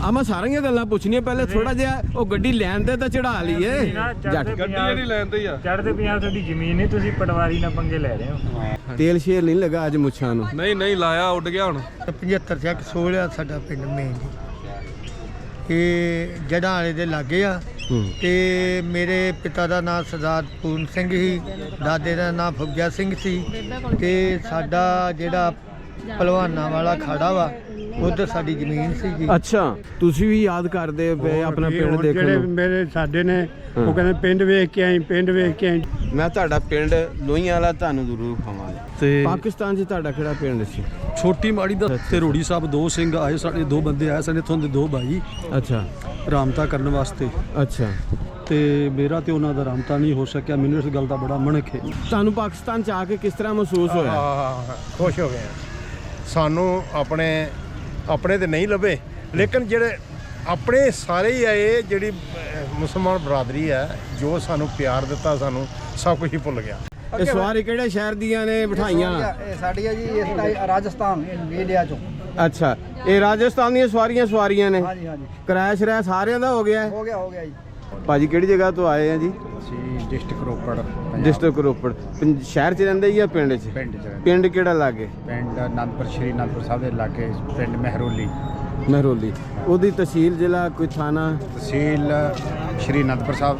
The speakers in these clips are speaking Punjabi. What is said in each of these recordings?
ਆ ਮੈਂ ਸਾਰੀਆਂ ਗੱਲਾਂ ਪੁੱਛਣੀਆਂ ਪਹਿਲੇ ਥੋੜਾ ਜਿਹਾ ਉਹ ਗੱਡੀ ਲੈਣ ਤੇ ਤਾਂ ਚੜਾ ਲਈਏ ਜੱਟ ਗੱਡੀ ਜਿਹੜੀ ਲੈਣ ਤੇ ਹੀ ਆ ਚੜ੍ਹਦੇ ਪੰਜਾਬ ਤੁਹਾਡੀ ਜ਼ਮੀਨ ਨਹੀਂ ਤੁਸੀਂ ਪਟਵਾਰੀ ਨਾਲ ਪੰਗੇ ਲੈ ਰਹੇ ਹੋ ਤੇਲ ਸ਼ੇਰ ਨਹੀਂ ਲੱਗਾ ਅੱਜ ਮੁੱਛਾਂ ਨੂੰ ਨਹੀਂ ਲਾਇਆ ਉੱਡ ਗਿਆ ਹੁਣ 75 ਚੱਕ ਸੋਲਿਆ ਸਾਡਾ ਪਿੰਡ ਮੇਨ ਜੀ ਇਹ ਜੜਾਂ ਵਾਲੇ ਦੇ ਲਾਗੇ ਆ ਤੇ ਮੇਰੇ ਪਿਤਾ ਦਾ ਨਾਮ ਸਰਦਾਰ ਪੂਰਨ ਸਿੰਘ ਸੀ ਦਾਦੇ ਦਾ ਨਾਮ ਫੁੱਗਿਆ ਸਿੰਘ ਸੀ ਤੇ ਸਾਡਾ ਜਿਹੜਾ ਪਹਿਲਵਾਨਾਂ ਵਾਲਾ ਖਾੜਾ ਵਾ ਉਧਰ ਸਾਡੀ ਜ਼ਮੀਨ ਸੀ ਜੀ। ਅੱਛਾ ਤੁਸੀਂ ਵੀ ਯਾਦ ਕਰਦੇ ਪਏ ਆਪਣਾ ਪਿੰਡ ਦੇਖਣ ਜਿਹੜੇ ਨੂੰ ਮੇਰੇ ਸਾਡੇ ਨੇ ਉਹ ਕਹਿੰਦੇ ਪਿੰਡ ਵੇਖ ਕੇ ਆਈ ਪਿੰਡ ਵੇਖ ਕੇ ਆਈ। ਮੈਂ ਤੁਹਾਡਾ ਪਿੰਡ ਲੋਹੀਆਂ ਵਾਲਾ ਤੁਹਾਨੂੰ ਜ਼ਰੂਰ ਖਾਵਾਂਗਾ ਤੇ ਪਾਕਿਸਤਾਨ 'ਚ ਤੁਹਾਡਾ ਕਿਹੜਾ ਪਿੰਡ ਸੀ ਛੋਟੀ ਮਾੜੀ ਦਾ ਤੇ ਰੋੜੀ ਸਾਹਿਬ ਦੋ ਸਿੰਘ ਆਏ ਸਾਡੇ ਦੋ ਬੰਦੇ ਆਏ ਸਨ ਇੱਥੋਂ ਦੇ ਦੋ ਭਾਈ ਅੱਛਾ ਰਾਮਤਾ ਕਰਨ ਵਾਸਤੇ ਅੱਛਾ ਤੇ ਮੇਰਾ ਤੇ ਉਹਨਾਂ ਦਾ ਰਾਮਤਾ ਨਹੀਂ ਹੋ ਸਕਿਆ ਮੈਨੂੰ ਇਸ ਗੱਲ ਦਾ ਬੜਾ ਮਣਕ ਹੈ ਤੁਹਾਨੂੰ ਪਾਕਿਸਤਾਨ 'ਚ ਆ ਕੇ ਕਿਸ ਤਰ੍ਹਾਂ ਮਹਿਸੂਸ ਹੋਇਆ ਖੁਸ਼ ਹੋ ਗਏ ਸਾਨੂੰ ਆਪਣੇ ਤੇ ਨਹੀਂ ਲੱਭੇ ਲੇਕਿਨ ਜਿਹੜੇ ਆਪਣੇ ਸਾਰੇ ਹੀ ਆਏ ਜਿਹੜੀ ਮੁਸਲਮਾਨ ਬਰਾਦਰੀ ਹੈ ਜੋ ਸਾਨੂੰ ਪਿਆਰ ਦਿੱਤਾ ਸਾਨੂੰ ਸਭ ਕੁਝ ਹੀ ਭੁੱਲ ਗਿਆ। ਇਹ ਸਵਾਰੀ ਕਿਹੜੇ ਸ਼ਹਿਰ ਦੀਆਂ ਨੇ ਬਿਠਾਈਆਂ ਇਹ ਸਾਡੀ ਹੈ ਜੀ ਇਸ ਰਾਜਸਥਾਨ ਇੰਡੀਆ ਚੋਂ। ਅੱਛਾ ਇਹ ਰਾਜਸਥਾਨ ਦੀਆਂ ਸਵਾਰੀਆਂ ਨੇ ਹਾਂਜੀ ਹਾਂਜੀ ਕਿਰਾਇਆ ਸ਼ਰਾਇਆ ਸਾਰਿਆਂ ਦਾ ਹੋ ਗਿਆ ਹੋ ਗਿਆ ਜੀ। ਭਾਜੀ ਕਿਹੜੀ ਜਗ੍ਹਾ ਤੋਂ ਆਏ ਆ ਜੀ ਅਸੀਂ ਡਿਸਟ੍ਰਿਕਟ ਰੋਪੜ ਡਿਸਟ੍ਰਿਕਟ ਰੋਪੜ ਸ਼ਹਿਰ 'ਚ ਰਹਿੰਦੇ ਜਾਂ ਪਿੰਡ 'ਚ ਪਿੰਡ ਕਿਹੜਾ ਲਾਗੇ ਪਿੰਡ ਅਨੰਦਪੁਰ ਸ਼੍ਰੀ ਅਨੰਦਪੁਰ ਸਾਹਿਬ ਦੇ ਲਾਗੇ ਪਿੰਡ ਮਹਿਰੋਲੀ ਮਹਿਰੋਲੀ ਉਹਦੀ ਤਹਿਸੀਲ ਜ਼ਿਲ੍ਹਾ ਕੋਈ ਥਾਣਾ ਤਹਿਸੀਲ ਸ਼੍ਰੀ ਅਨੰਦਪੁਰ ਸਾਹਿਬ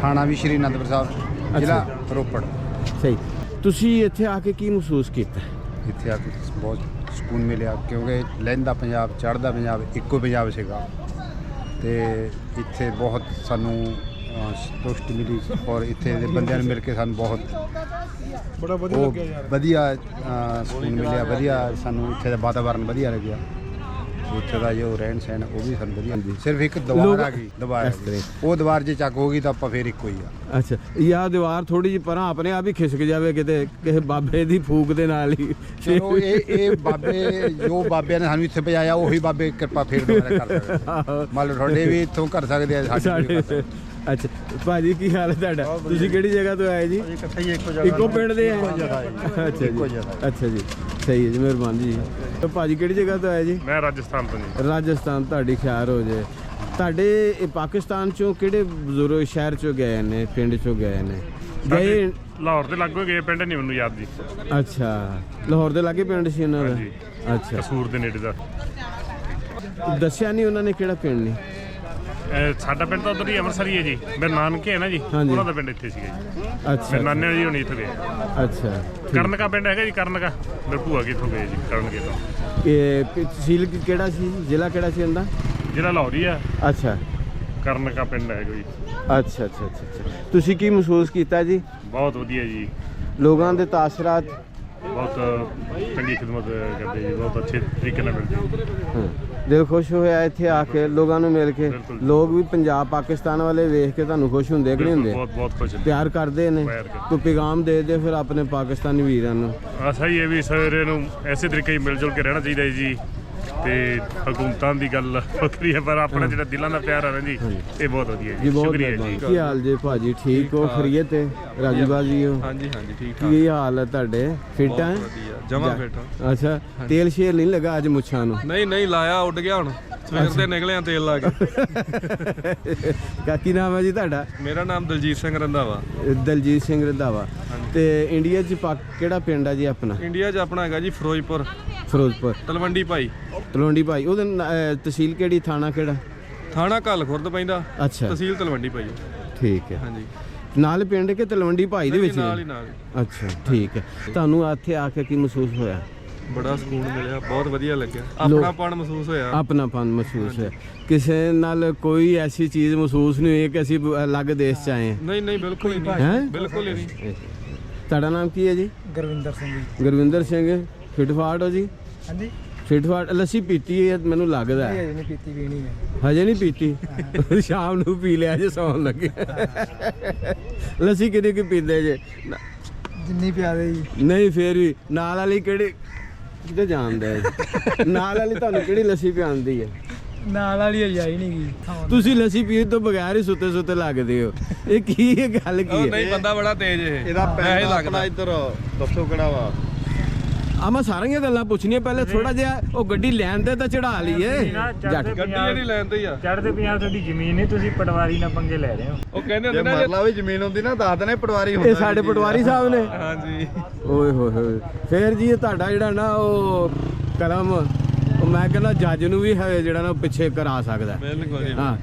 ਥਾਣਾ ਵੀ ਸ਼੍ਰੀ ਅਨੰਦਪੁਰ ਸਾਹਿਬ ਜ਼ਿਲ੍ਹਾ ਰੋਪੜ। ਸਹੀ ਤੁਸੀਂ ਇੱਥੇ ਆ ਕੇ ਕੀ ਮਹਿਸੂਸ ਕੀਤਾ ਇੱਥੇ ਆ ਕੇ ਬਹੁਤ ਸਕੂਨ ਮਿਲਿਆ ਕਿਉਂਕਿ ਲਹਿੰਦਾ ਪੰਜਾਬ ਚੜ੍ਹਦਾ ਪੰਜਾਬ ਇੱਕੋ ਪੰਜਾਬ ਸੀਗਾ ਤੇ ਇੱਥੇ ਬਹੁਤ ਸਾਨੂੰ ਸੰਤੁਸ਼ਟੀ ਮਿਲੀ ਔਰ ਇੱਥੇ ਦੇ ਬੰਦਿਆਂ ਨੂੰ ਮਿਲ ਕੇ ਸਾਨੂੰ ਬਹੁਤ ਬੜਾ ਵਧੀਆ ਲੱਗਿਆ ਯਾਰ ਵਧੀਆ ਸਕੂਨ ਮਿਲਿਆ ਵਧੀਆ ਸਾਨੂੰ ਇੱਥੇ ਦਾ ਵਾਤਾਵਰਨ ਵਧੀਆ ਲੱਗਿਆ ਇੱਥੇ ਦਾ ਜੋ ਰਹਿਣ ਸਹਿਣ ਉਹ ਵੀ ਸਾਨੂੰ ਵਧੀਆ ਸਿਰਫ ਇੱਕ ਦੀਵਾਰ ਆ ਗਈ ਉਹ ਦੀਵਾਰ ਜੇ ਚੱਕ ਹੋ ਗਈ ਤਾਂ ਆਪਾਂ ਫੇਰ ਇੱਕੋ ਹੀ ਆ। ਅੱਛਾ ਯਾ ਦੀਵਾਰ ਥੋੜੀ ਜਿਹੀ ਪਰਾਂ ਆਪਣੇ ਆਪ ਹੀ ਖਿਸਕ ਜਾਵੇ ਕਿਤੇ ਕਿਸੇ ਬਾਬੇ ਦੀ ਫੂਕ ਦੇ ਨਾਲ ਹੀ ਚਲੋ ਇਹ ਬਾਬੇ ਜੋ ਬਾਬਿਆਂ ਨੇ ਸਾਨੂੰ ਇੱਥੇ ਪਹੁੰਚਾਇਆ ਉਹੀ ਬਾਬੇ ਕਿਰਪਾ ਫੇਰ ਦੁਬਾਰਾ ਕਰ ਸਕਦੇ ਮੰਨ ਲਓ ਤੁਹਾਡੇ ਵੀ ਇੱਥੋਂ ਕਰ ਸਕਦੇ ਆ ਸਾਡੇ। ਅੱਛਾ ਭਾਜੀ ਕੀ ਹਾਲ ਹੈ ਤੁਹਾਡਾ ਤੁਸੀਂ ਕਿਹੜੀ ਜਗ੍ਹਾ ਤੋਂ ਆਏ ਜੀ ਇਕੱਠੇ ਹੀ ਇੱਕੋ ਪਿੰਡ ਦੇ ਆ ਅੱਛਾ ਜੀ ਸਹੀ ਹੈ ਜੀ ਮਿਹਰਬਾਨੀ ਜੀ। ਭਾਜੀ ਕਿਹੜੀ ਜਗ੍ਹਾ ਤੋਂ ਆਏ ਜੀ ਮੈਂ ਰਾਜਸਥਾਨ ਤੋਂ ਜੀ। ਰਾਜਸਥਾਨ ਤੁਹਾਡੀ ਖਿਆਰ ਹੋ ਜੇ ਤੁਹਾਡੇ ਇਹ ਪਾਕਿਸਤਾਨ ਚੋਂ ਕਿਹੜੇ ਬਜ਼ੁਰਗ ਸ਼ਹਿਰ ਚੋਂ ਗਏ ਨੇ ਪਿੰਡ ਚੋਂ ਗਏ ਨੇ ਗਏ ਲਾਹੌਰ ਦੇ ਲਾਗੋਂ ਗਏ ਪਿੰਡ ਨਹੀਂ ਮੈਨੂੰ ਯਾਦ ਜੀ। ਅੱਛਾ ਲਾਹੌਰ ਦੇ ਲਾਗੇ ਪਿੰਡ ਸੀ ਉਹਨਾਂ ਹਾਂਜੀ। ਦਾ ਅੱਛਾ ਕਸੂਰ ਦੇ ਨੇੜੇ ਦਾ ਦੱਸਿਆ ਨਹੀਂ ਉਹਨਾਂ ਨੇ ਕਿਹੜਾ ਪਿੰਡ ਨਹੀਂ ਸਾਡਾ ਪਿੰਡ ਤਾਂ ਉਧਰ ਹੀ ਅੰਮ੍ਰਿਤਸਰ ਹੀ ਹੈ ਜੀ ਮੇਰੇ ਨਾਨਕੇ ਹੈ ਨਾ ਜੀ ਹਾਂਜੀ। ਉਹਨਾਂ ਦਾ ਪਿੰਡ ਇੱਥੇ ਸੀਗਾ ਜੀ ਅੱਛਾ ਮੇਰੇ ਨਾਨੇ ਜੀ ਹੁਣੀ ਇੱਥੇ ਗਏ ਅੱਛਾ ਕਰਨਕਾ ਪਿੰਡ ਹੈਗਾ ਜੀ ਕਰਨਕਾ ਮੇਰੇ ਭੂਆ ਕਿੱਥੋਂ ਗਏ ਜੀ ਕਰਨਕੇ ਤੋਂ ਇਹ ਤਹਿਸੀਲ ਕਿਹੜਾ ਸੀ ਜ਼ਿਲ੍ਹਾ ਕਿਹੜਾ ਸੀ ਉਹਦਾ ਜਿਹੜਾ ਲਾਹੌਰ ਹੀ ਆ ਅੱਛਾ ਕਰਨਕਾ ਪਿੰਡ ਹੈਗਾ ਜੀ। ਅੱਛਾ ਤੁਸੀਂ ਕੀ ਮਹਿਸੂਸ ਕੀਤਾ ਜੀ ਬਹੁਤ ਵਧੀਆ ਜੀ ਲੋਕਾਂ ਦੇ ਤਾਸਰਾਤ ਬਹੁਤ ਚੰਗੀ ਖਿਦਮਤ ਕਰਦੇ ਜੀ ਬਹੁਤ ਅੱਛੇ ਤਰੀਕੇ ਨਾਲ ਮਿਲਦੇ ਜੀ। ਦਿਲ ਖੁਸ਼ ਹੋਇਆ ਇੱਥੇ ਆ ਕੇ ਲੋਕਾਂ ਨੂੰ ਮਿਲ ਕੇ ਬਿਲਕੁਲ। ਲੋਕ ਵੀ ਪੰਜਾਬ ਪਾਕਿਸਤਾਨ ਵਾਲੇ ਵੇਖ ਕੇ ਤੁਹਾਨੂੰ ਖੁਸ਼ ਹੁੰਦੇ ਕਿ ਨਹੀਂ ਹੁੰਦੇ ਬਹੁਤ ਖੁਸ਼ ਹਾਂ। ਪਿਆਰ ਕਰਦੇ ਨੇ ਪਿਆਰ ਕਰਦੇ। ਕੋਈ ਪੈਗਾਮ ਦੇ ਦੇ ਫਿਰ ਆਪਣੇ ਪਾਕਿਸਤਾਨੀ ਵੀਰਾਂ ਨੂੰ ਸਹੀ ਹੈ ਵੀ ਸਾਰਿਆਂ ਨੂੰ ਐਸੇ ਤਰੀਕੇ ਹੀ ਮਿਲ ਜੁਲ ਕੇ ਰਹਿਣਾ ਚਾਹੀਦਾ ਹੈ ਜੀ ਤੇ ਹਕੂਮਤਾਂ ਦੀ ਗੱਲ ਵੱਖਰੀ ਹੈ ਪਰ ਆਪਣਾ ਜਿਹੜਾ ਦਿਲਾਂ ਦਾ ਪਿਆਰ ਹੈ ਨਾ ਜੀ ਇਹ ਬਹੁਤ ਵਧੀਆ ਜੀ ਜੀ ਬਹੁਤ ਸ਼ੁਕਰੀਆ ਜੀ। ਕੀ ਹਾਲ ਜੀ ਭਾਜੀ ਠੀਕ ਹੋ ਖਰੀਏ ਤੇ ਰਾਜੂ ਬਾਜੀ ਹੋ ਹਾਂਜੀ ਠੀਕ ਕੀ ਹਾਲ ਹੈ ਤੁਹਾਡੇ ਫਿੱਟ ਹੈ ਜਮਾ ਬੈਠਾ ਅੱਛਾ ਤੇਲ ਸ਼ੇਰ ਨਹੀਂ ਲੱਗਾ ਅੱਜ ਮੁੱਛਾਂ ਨੂੰ ਨਹੀਂ ਲਾਇਆ ਉੱਡ ਗਿਆ ਹੁਣ ਸਵੇਰ ਦੇ ਨਿਕਲਿਆ ਤੇਲ ਲਾ ਕੇ ਕੀ ਨਾਮ ਹੈ ਜੀ ਤੁਹਾਡਾ ਮੇਰਾ ਨਾਮ ਦਲਜੀਤ ਸਿੰਘ ਰੰਧਾਵਾ ਦਲਜੀਤ ਸਿੰਘ ਰੰਧਾਵਾ ਤੇ ਇੰਡੀਆ 'ਚ ਕਿਹੜਾ ਪਿੰਡ ਆ ਜੀ ਆਪਣਾ ਇੰਡੀਆ 'ਚ ਆਪਣਾ ਹੈਗਾ ਜੀ ਫਿਰੋਜ਼ਪੁਰ ਤਲਵੰਡੀ ਭਾਈ ਉਹਦੇ ਤਹਿਸੀਲ ਕਿਹੜੀ ਥਾਣਾ ਕਿਹੜਾ ਥਾਣਾ ਘੱਲ ਖੁਰਦ ਪੈਂਦਾ ਅੱਛਾ ਤਹਿਸੀਲ ਤਲਵੰਡੀ ਭਾਈ ਠੀਕ ਹੈ ਹਾਂਜੀ ਨਾਲ ਪਿੰਡ ਕੇ ਤਲਵੰਡੀ ਭਾਈ ਦੇ ਵਿੱਚ ਨਾਲ ਹੀ ਅੱਛਾ ਠੀਕ ਹੈ ਤੁਹਾਨੂੰ ਇੱਥੇ ਆ ਕੇ ਕੀ ਮਹਿਸੂਸ ਹੋਇਆ ਬੜਾ ਸਕੂਨ ਮਿਲਿਆ ਬਹੁਤ ਵਧੀਆ ਲੱਗਿਆ ਆਪਣਾਪਣ ਮਹਿਸੂਸ ਹੋਇਆ ਆਪਣਾਪਨ ਮਹਿਸੂਸ ਹੋਇਆ ਕਿਸੇ ਨਾਲ ਕੋਈ ਐਸੀ ਚੀਜ਼ ਮਹਿਸੂਸ ਨਹੀਂ ਹੋਈ ਕਿ ਅਸੀਂ ਅਲੱਗ ਦੇਸ਼ 'ਚ ਆਏ ਹਾਂ ਨਹੀਂ ਬਿਲਕੁਲ ਹੀ ਨਹੀਂ ਹੈਂ? ਬਿਲਕੁਲ ਹੀ ਨਹੀਂ ਤੁਹਾਡਾ ਨਾਮ ਕੀ ਹੈ ਜੀ ਗੁਰਵਿੰਦਰ ਸਿੰਘ ਜੀ। ਗੁਰਵਿੰਦਰ ਸਿੰਘ ਫਿਟਫਾਟ ਹੋ ਜੀ ਹਾਂਜੀ ਫਿਟਫਾਟ ਲੱਸੀ ਪੀਤੀ ਹੈ ਮੈਨੂੰ ਲੱਗਦਾ ਹੈ ਨਹੀਂ ਪੀਤੀ ਵੀ ਨਹੀਂ ਹੈ ਹਜੇ ਨਹੀਂ ਪੀਤੀ ਸ਼ਾਮ ਨੂੰ ਪੀ ਲਿਆ ਜੇ ਸੌਣ ਲੱਗੇ ਲੱਸੀ ਕਿਹੜੀ ਕੀ ਪੀਂਦੇ ਜੇ ਜਿੰਨੀ ਪਿਆਦੇ ਜੀ ਨਹੀਂ ਫੇਰ ਵੀ ਨਾਲ ਵਾਲੀ ਕਿਹੜੀ ਕਿਤੇ ਜਾਣਦਾ ਹੈ ਨਾਲ ਵਾਲੀ ਤੁਹਾਨੂੰ ਕਿਹੜੀ ਲੱਸੀ ਪਿਆਉਂਦੀ ਹੈ ਨਾਲ ਵਾਲੀ ਆਈ ਨਹੀਂ ਗਈ ਤੁਸੀਂ ਲੱਸੀ ਪੀਣ ਤੋਂ ਬਗੈਰ ਹੀ ਸੁੱਤੇ ਲੱਗਦੇ ਹੋ ਇਹ ਕੀ ਇਹ ਗੱਲ ਕੀ ਹੈ ਨਹੀਂ ਬੰਦਾ ਬੜਾ ਤੇਜ਼ ਇਹ ਇਹਦਾ ਪੈਸਾ ਲੱਗਦਾ ਇੱਧਰ ਦੱਸੋ ਕਿਹੜਾ ਵਾ ਆ ਮੈਂ ਸਾਰੀਆਂ ਗੱਲਾਂ ਪੁੱਛਣੀਆਂ, ਪਹਿਲੇ ਥੋੜਾ ਜਿਹਾ ਉਹ ਗੱਡੀ ਲੈਣ ਤੇ ਤਾਂ ਚੜਾ ਲਈਏ। ਜੱਟ ਗੱਡੀ ਜਿਹੜੀ ਲੈਣ ਤੇ ਹੀ ਆ। ਚੜ੍ਹਦੇ ਪੰਜਾਬ ਤੁਹਾਡੀ ਜ਼ਮੀਨ ਨਹੀਂ, ਤੁਸੀਂ ਪਟਵਾਰੀ ਨਾਲ ਪੰਗੇ ਲੈ ਰਹੇ ਹੋ। ਉਹ ਕਹਿੰਦੇ ਜੇ ਹੁੰਦੇ ਨਾ ਮਰਲਾ ਵੀ ਜ਼ਮੀਨ ਹੁੰਦੀ ਨਾ ਦੱਸ ਦੇਣੇ ਪਟਵਾਰੀ ਇਹ ਹੁੰਦਾ ਸਾਡੇ ਪਟਵਾਰੀ ਸਾਹਿਬ ਨੇ। ਹਾਂਜੀ ਓਏ ਹੋਏ ਹੋਏ, ਫੇਰ ਜੀ ਇਹ ਤੁਹਾਡਾ ਜਿਹੜਾ ਨਾ ਉਹ ਕਲਮ, ਉਹ ਮੈਂ ਕਹਿੰਦਾ ਜੱਜ ਨੂੰ ਵੀ ਹੈ ਜਿਹੜਾ ਨਾ ਉਹ ਪਿੱਛੇ ਕਰਾ ਸਕਦਾ। ਬਿਲਕੁਲ ਜੀ। ਹਾਂ,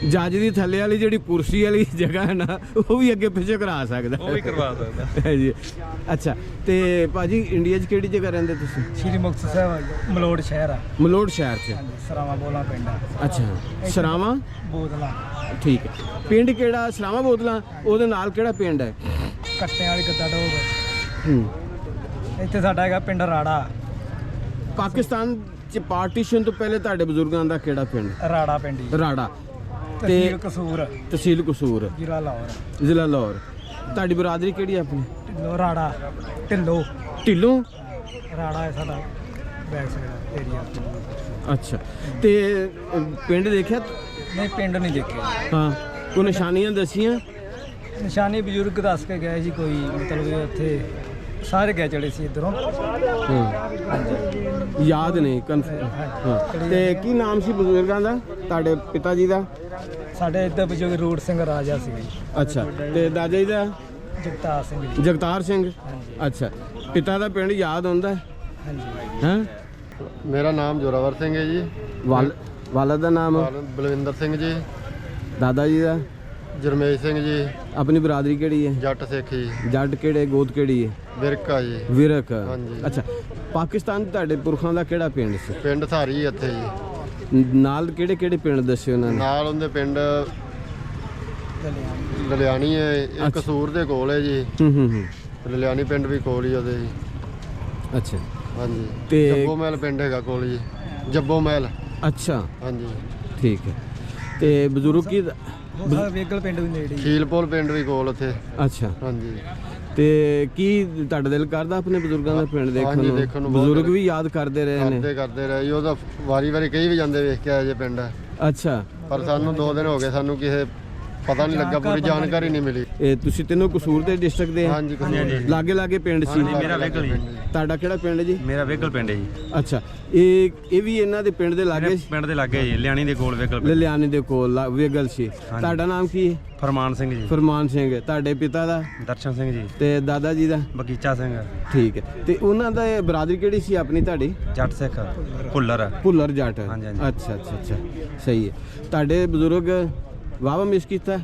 ਜੱਜ ਦੀ ਥੱਲੇ ਵਾਲੀ ਜਿਹੜੀ ਕੁਰਸੀ ਵਾਲੀ ਜਗ੍ਹਾ ਹੈ ਨਾ, ਉਹ ਵੀ ਅੱਗੇ ਪਿੱਛੇ ਕਰਾ ਸਕਦਾ। ਉਹ ਵੀ ਕਰਵਾ ਸਕਦਾ। ਹੈ ਜੀ। ਅੱਛਾ, ਤੇ ਭਾਜੀ ਇੰਡੀਆ 'ਚ ਕਿਹੜੀ ਜਗ੍ਹਾ ਰਹਿੰਦੇ ਤੁਸੀਂ? ਸ਼੍ਰੀ ਮੁਕਤਸਰ ਸਾਹਿਬ ਮਲੋੜ ਸ਼ਹਿਰ ਆ, ਮਲੋੜ ਸ਼ਹਿਰ 'ਚ। ਸਰਾਵਾ ਬੋਲਾ ਪਿੰਡ ਆ। ਅੱਛਾ, ਸਰਾਵਾਂ, ਬੋਦਲਾ ਠੀਕ ਹੈ। ਪਿੰਡ ਕਿਹੜਾ? ਸਰਾਵਾਂ ਬੋਤਲਾਂ, ਉਹਦੇ ਨਾਲ ਕਿਹੜਾ ਪਿੰਡ ਹੈ? ਕੱਟਿਆਂ ਵਾਲੀ ਗੱਦਾ ਡੋਬ। ਹੂੰ। ਇੱਥੇ ਸਾਡਾ ਹੈਗਾ ਪਿੰਡ ਰਾੜਾ। ਪਾਕਿਸਤਾਨ 'ਚ ਪਾਰਟੀਸ਼ਨ ਤੋਂ ਪਹਿਲੇ ਤੁਹਾਡੇ ਬਜ਼ੁਰਗਾਂ ਦਾ ਕਿਹੜਾ ਪਿੰਡ? ਰਾੜਾ ਪਿੰਡ ਹੀ। ਰਾੜਾ, ਤਹਿਸੀਲ ਕਸੂਰ, ਤਹਿਸੀਲ ਕਸੂਰ, ਜ਼ਿਲ੍ਹਾ ਲਾਹੌਰ। ਜ਼ਿਲ੍ਹਾ ਲਾਹੌਰ। ਤੁਹਾਡੀ ਬਰਾਦਰੀ ਕਿਹੜੀ ਹੈ ਆਪਣੀ? ਢਿੱਲੋ ਰਾੜਾ, ਢਿੱਲੋ ਢਿੱਲੋਂ। ਰਾੜਾ ਹੈ ਸਾਡਾ ਬੈਕ ਸਾਈਡ ਏਰੀਆ। ਅੱਛਾ, ਤੇ ਪਿੰਡ ਦੇਖਿਆ? ਨਹੀਂ ਪਿੰਡ ਨਹੀਂ ਦੇਖਿਆ। ਹਾਂ, ਕੋਈ ਨਿਸ਼ਾਨੀਆਂ ਦੱਸੀਆਂ? ਨਿਸ਼ਾਨੀ ਬਜ਼ੁਰਗ ਦੱਸ ਕੇ ਗਏ ਜੀ, ਕੋਈ ਮਤਲਬ ਕਿ ਉੱਥੇ ਸਾਰੇ ਗਏ ਚੜੇ ਸੀ ਇੱਧਰੋਂ। ਯਾਦ ਨਹੀਂ ਹਾਂ। ਤੇ ਕੀ ਨਾਮ ਸੀ ਬਜ਼ੁਰਗਾਂ ਦਾ ਤੁਹਾਡੇ ਪਿਤਾ ਜੀ ਦਾ? ਸਾਡੇ ਇੱਧਰ ਬਜ਼ੁਰਗ ਰੂਟ ਸਿੰਘ ਰਾਜਾ ਸੀ। ਅੱਛਾ, ਤੇ ਦਾਦਾ ਜੀ ਦਾ? ਜਗਤਾਰ ਸਿੰਘ ਜੀ। ਜਗਤਾਰ ਸਿੰਘ। ਅੱਛਾ, ਪਿਤਾ ਦਾ ਪਿੰਡ ਯਾਦ ਆਉਂਦਾ? ਹਾਂਜੀ। ਹੈਂ? ਮੇਰਾ ਨਾਮ ਜੋਰਾਵਰ ਸਿੰਘ ਹੈ ਜੀ। ਵਾਲਦ ਦਾ ਨਾਮ? ਬਲਵਿੰਦਰ ਸਿੰਘ ਜੀ। ਦਾਦਾ ਜੀ ਦਾ? ਜਰਮੇਸ਼ ਸਿੰਘ ਜੀ। ਆਪਣੀ ਬਰਾਦਰੀ ਕਿਹੜੀ ਹੈ? ਜੱਟ ਸਿੱਖ ਜੀ। ਜੱਟ ਕਿਹੜੇ? ਗੋਤ ਕਿਹੜੀ ਹੈ? ਵਿਰਕਾ ਜੀ। ਵਿਰਕ। ਹਾਂਜੀ। ਅੱਛਾ, ਪਾਕਿਸਤਾਨ 'ਚ ਤੁਹਾਡੇ ਪੁਰਖਾਂ ਦਾ ਕਿਹੜਾ ਪਿੰਡ ਸੀ? ਪਿੰਡ ਥਾਰੀ ਇੱਥੇ ਜੀ। ਨਾਲ ਕਿਹੜੇ ਕਿਹੜੇ ਪਿੰਡ ਦੱਸਿਓ ਉਹਨਾਂ ਨੇ? ਨਾਲ ਉਹਦੇ ਪਿੰਡ ਲਲਿਆਣੀ ਹੈ, ਇਹ ਕਸੂਰ ਦੇ ਕੋਲ ਹੈ ਜੀ। ਹੂੰ। ਲਲਿਆਣੀ ਪਿੰਡ ਵੀ ਕੋਲ ਹੀ ਉਹਦੇ ਜੀ। ਅੱਛਾ, ਹਾਂਜੀ। ਤੇ ਜੱਬੋ ਮਹਿਲ ਪਿੰਡ ਹੈਗਾ ਕੋਲ ਜੀ। ਜੱਬੋ ਮਹਿਲ। ਅੱਛਾ, ਹਾਂਜੀ। ਠੀਕ ਹੈ। ਤੇ ਬਜ਼ੁਰਗ ਕੀ? ਉਹ ਸਾਡਾ ਵੇਗਲ ਪਿੰਡ ਵੀ ਨੇੜੇ ਹੀ। ਖੀਲਪੁਰ ਪਿੰਡ ਵੀ ਕੋਲ ਉੱਥੇ। ਅੱਛਾ, ਹਾਂਜੀ। ਤੇ ਕੀ ਤੁਹਾਡਾ ਦਿਲ ਕਰਦਾ ਆਪਣੇ ਬਜ਼ੁਰਗਾਂ ਦਾ ਪਿੰਡ ਦੇਖਣ ਹਾਂਜੀ, ਦੇਖਣ ਨੂੰ ਬਹੁਤ ਬਜ਼ੁਰਗ ਵੀ ਯਾਦ ਕਰਦੇ ਰਹੇ ਨੇ? ਕਰਦੇ ਰਹੇ ਜੀ। ਉਹਦਾ ਵਾਰੀ ਕਈ ਵੀ ਜਾਂਦੇ ਵੇਖ ਕੇ ਆਏ ਜੇ ਪਿੰਡ। ਅੱਛਾ, ਪਰ ਸਾਨੂੰ 2 ਦਿਨ ਹੋ ਗਏ, ਸਾਨੂੰ ਕਿਸੇ ਪਤਾ ਨਹੀਂ ਲੱਗਾ, ਪੂਰੀ ਜਾਣਕਾਰੀ ਨਹੀਂ ਮਿਲੀ। ਇਹ ਤੁਸੀਂ ਤਿੰਨੋਂ ਕਸੂਰ ਦੇ ਡਿਸਟ੍ਰਿਕਟ ਦੇ? ਹਾਂਜੀ। ਲਾਗੇ ਪਿੰਡ ਸੀ? ਮੇਰਾ ਵੇਗਲ ਜੀ। ਤੁਹਾਡਾ ਕਿਹੜਾ ਪਿੰਡ ਹੈ ਜੀ? ਮੇਰਾ ਵੇਗਲ ਪਿੰਡ ਹੈ ਜੀ। ਅੱਛਾ, ਇਹ ਵੀ ਇਹਨਾਂ ਦੇ ਪਿੰਡ ਦੇ ਲਾਗੇ? ਪਿੰਡ ਦੇ ਲਾਗੇ ਜੀ, ਲਿਆਣੀ ਦੇ ਕੋਲ ਵੇਗਲ ਪਿੰਡ। ਲਲਿਆਣੇ ਦੇ ਕੋਲ ਵੇਗਲ ਸੀ। ਤੁਹਾਡਾ ਨਾਮ ਕੀ ਹੈ? ਫਰਮਾਨ ਸਿੰਘ ਜੀ। ਫਰਮਾਨ ਸਿੰਘ। ਤੁਹਾਡੇ ਪਿਤਾ ਦਾ? ਦਰਸ਼ਨ ਸਿੰਘ ਜੀ। ਤੇ ਦਾਦਾ ਜੀ ਦਾ? ਬਗੀਚਾ ਸਿੰਘ। ਠੀਕ ਹੈ। ਤੇ ਉਹਨਾਂ ਦਾ ਬਰਾਦਰੀ ਕਿਹੜੀ ਸੀ ਆਪਣੀ ਤੁਹਾਡੀ? ਜੱਟ ਸਿੱਖ ਭੁੱਲਰ। ਭੁੱਲਰ ਜੱਟ। ਹਾਂਜੀ, ਹਾਂਜੀ। ਅੱਛਾ, ਸਹੀ ਹੈ। ਤੁਹਾਡੇ ਬਜ਼ੁਰਗ ਵਾਹਵਾ ਮਿਸ ਕੀਤਾ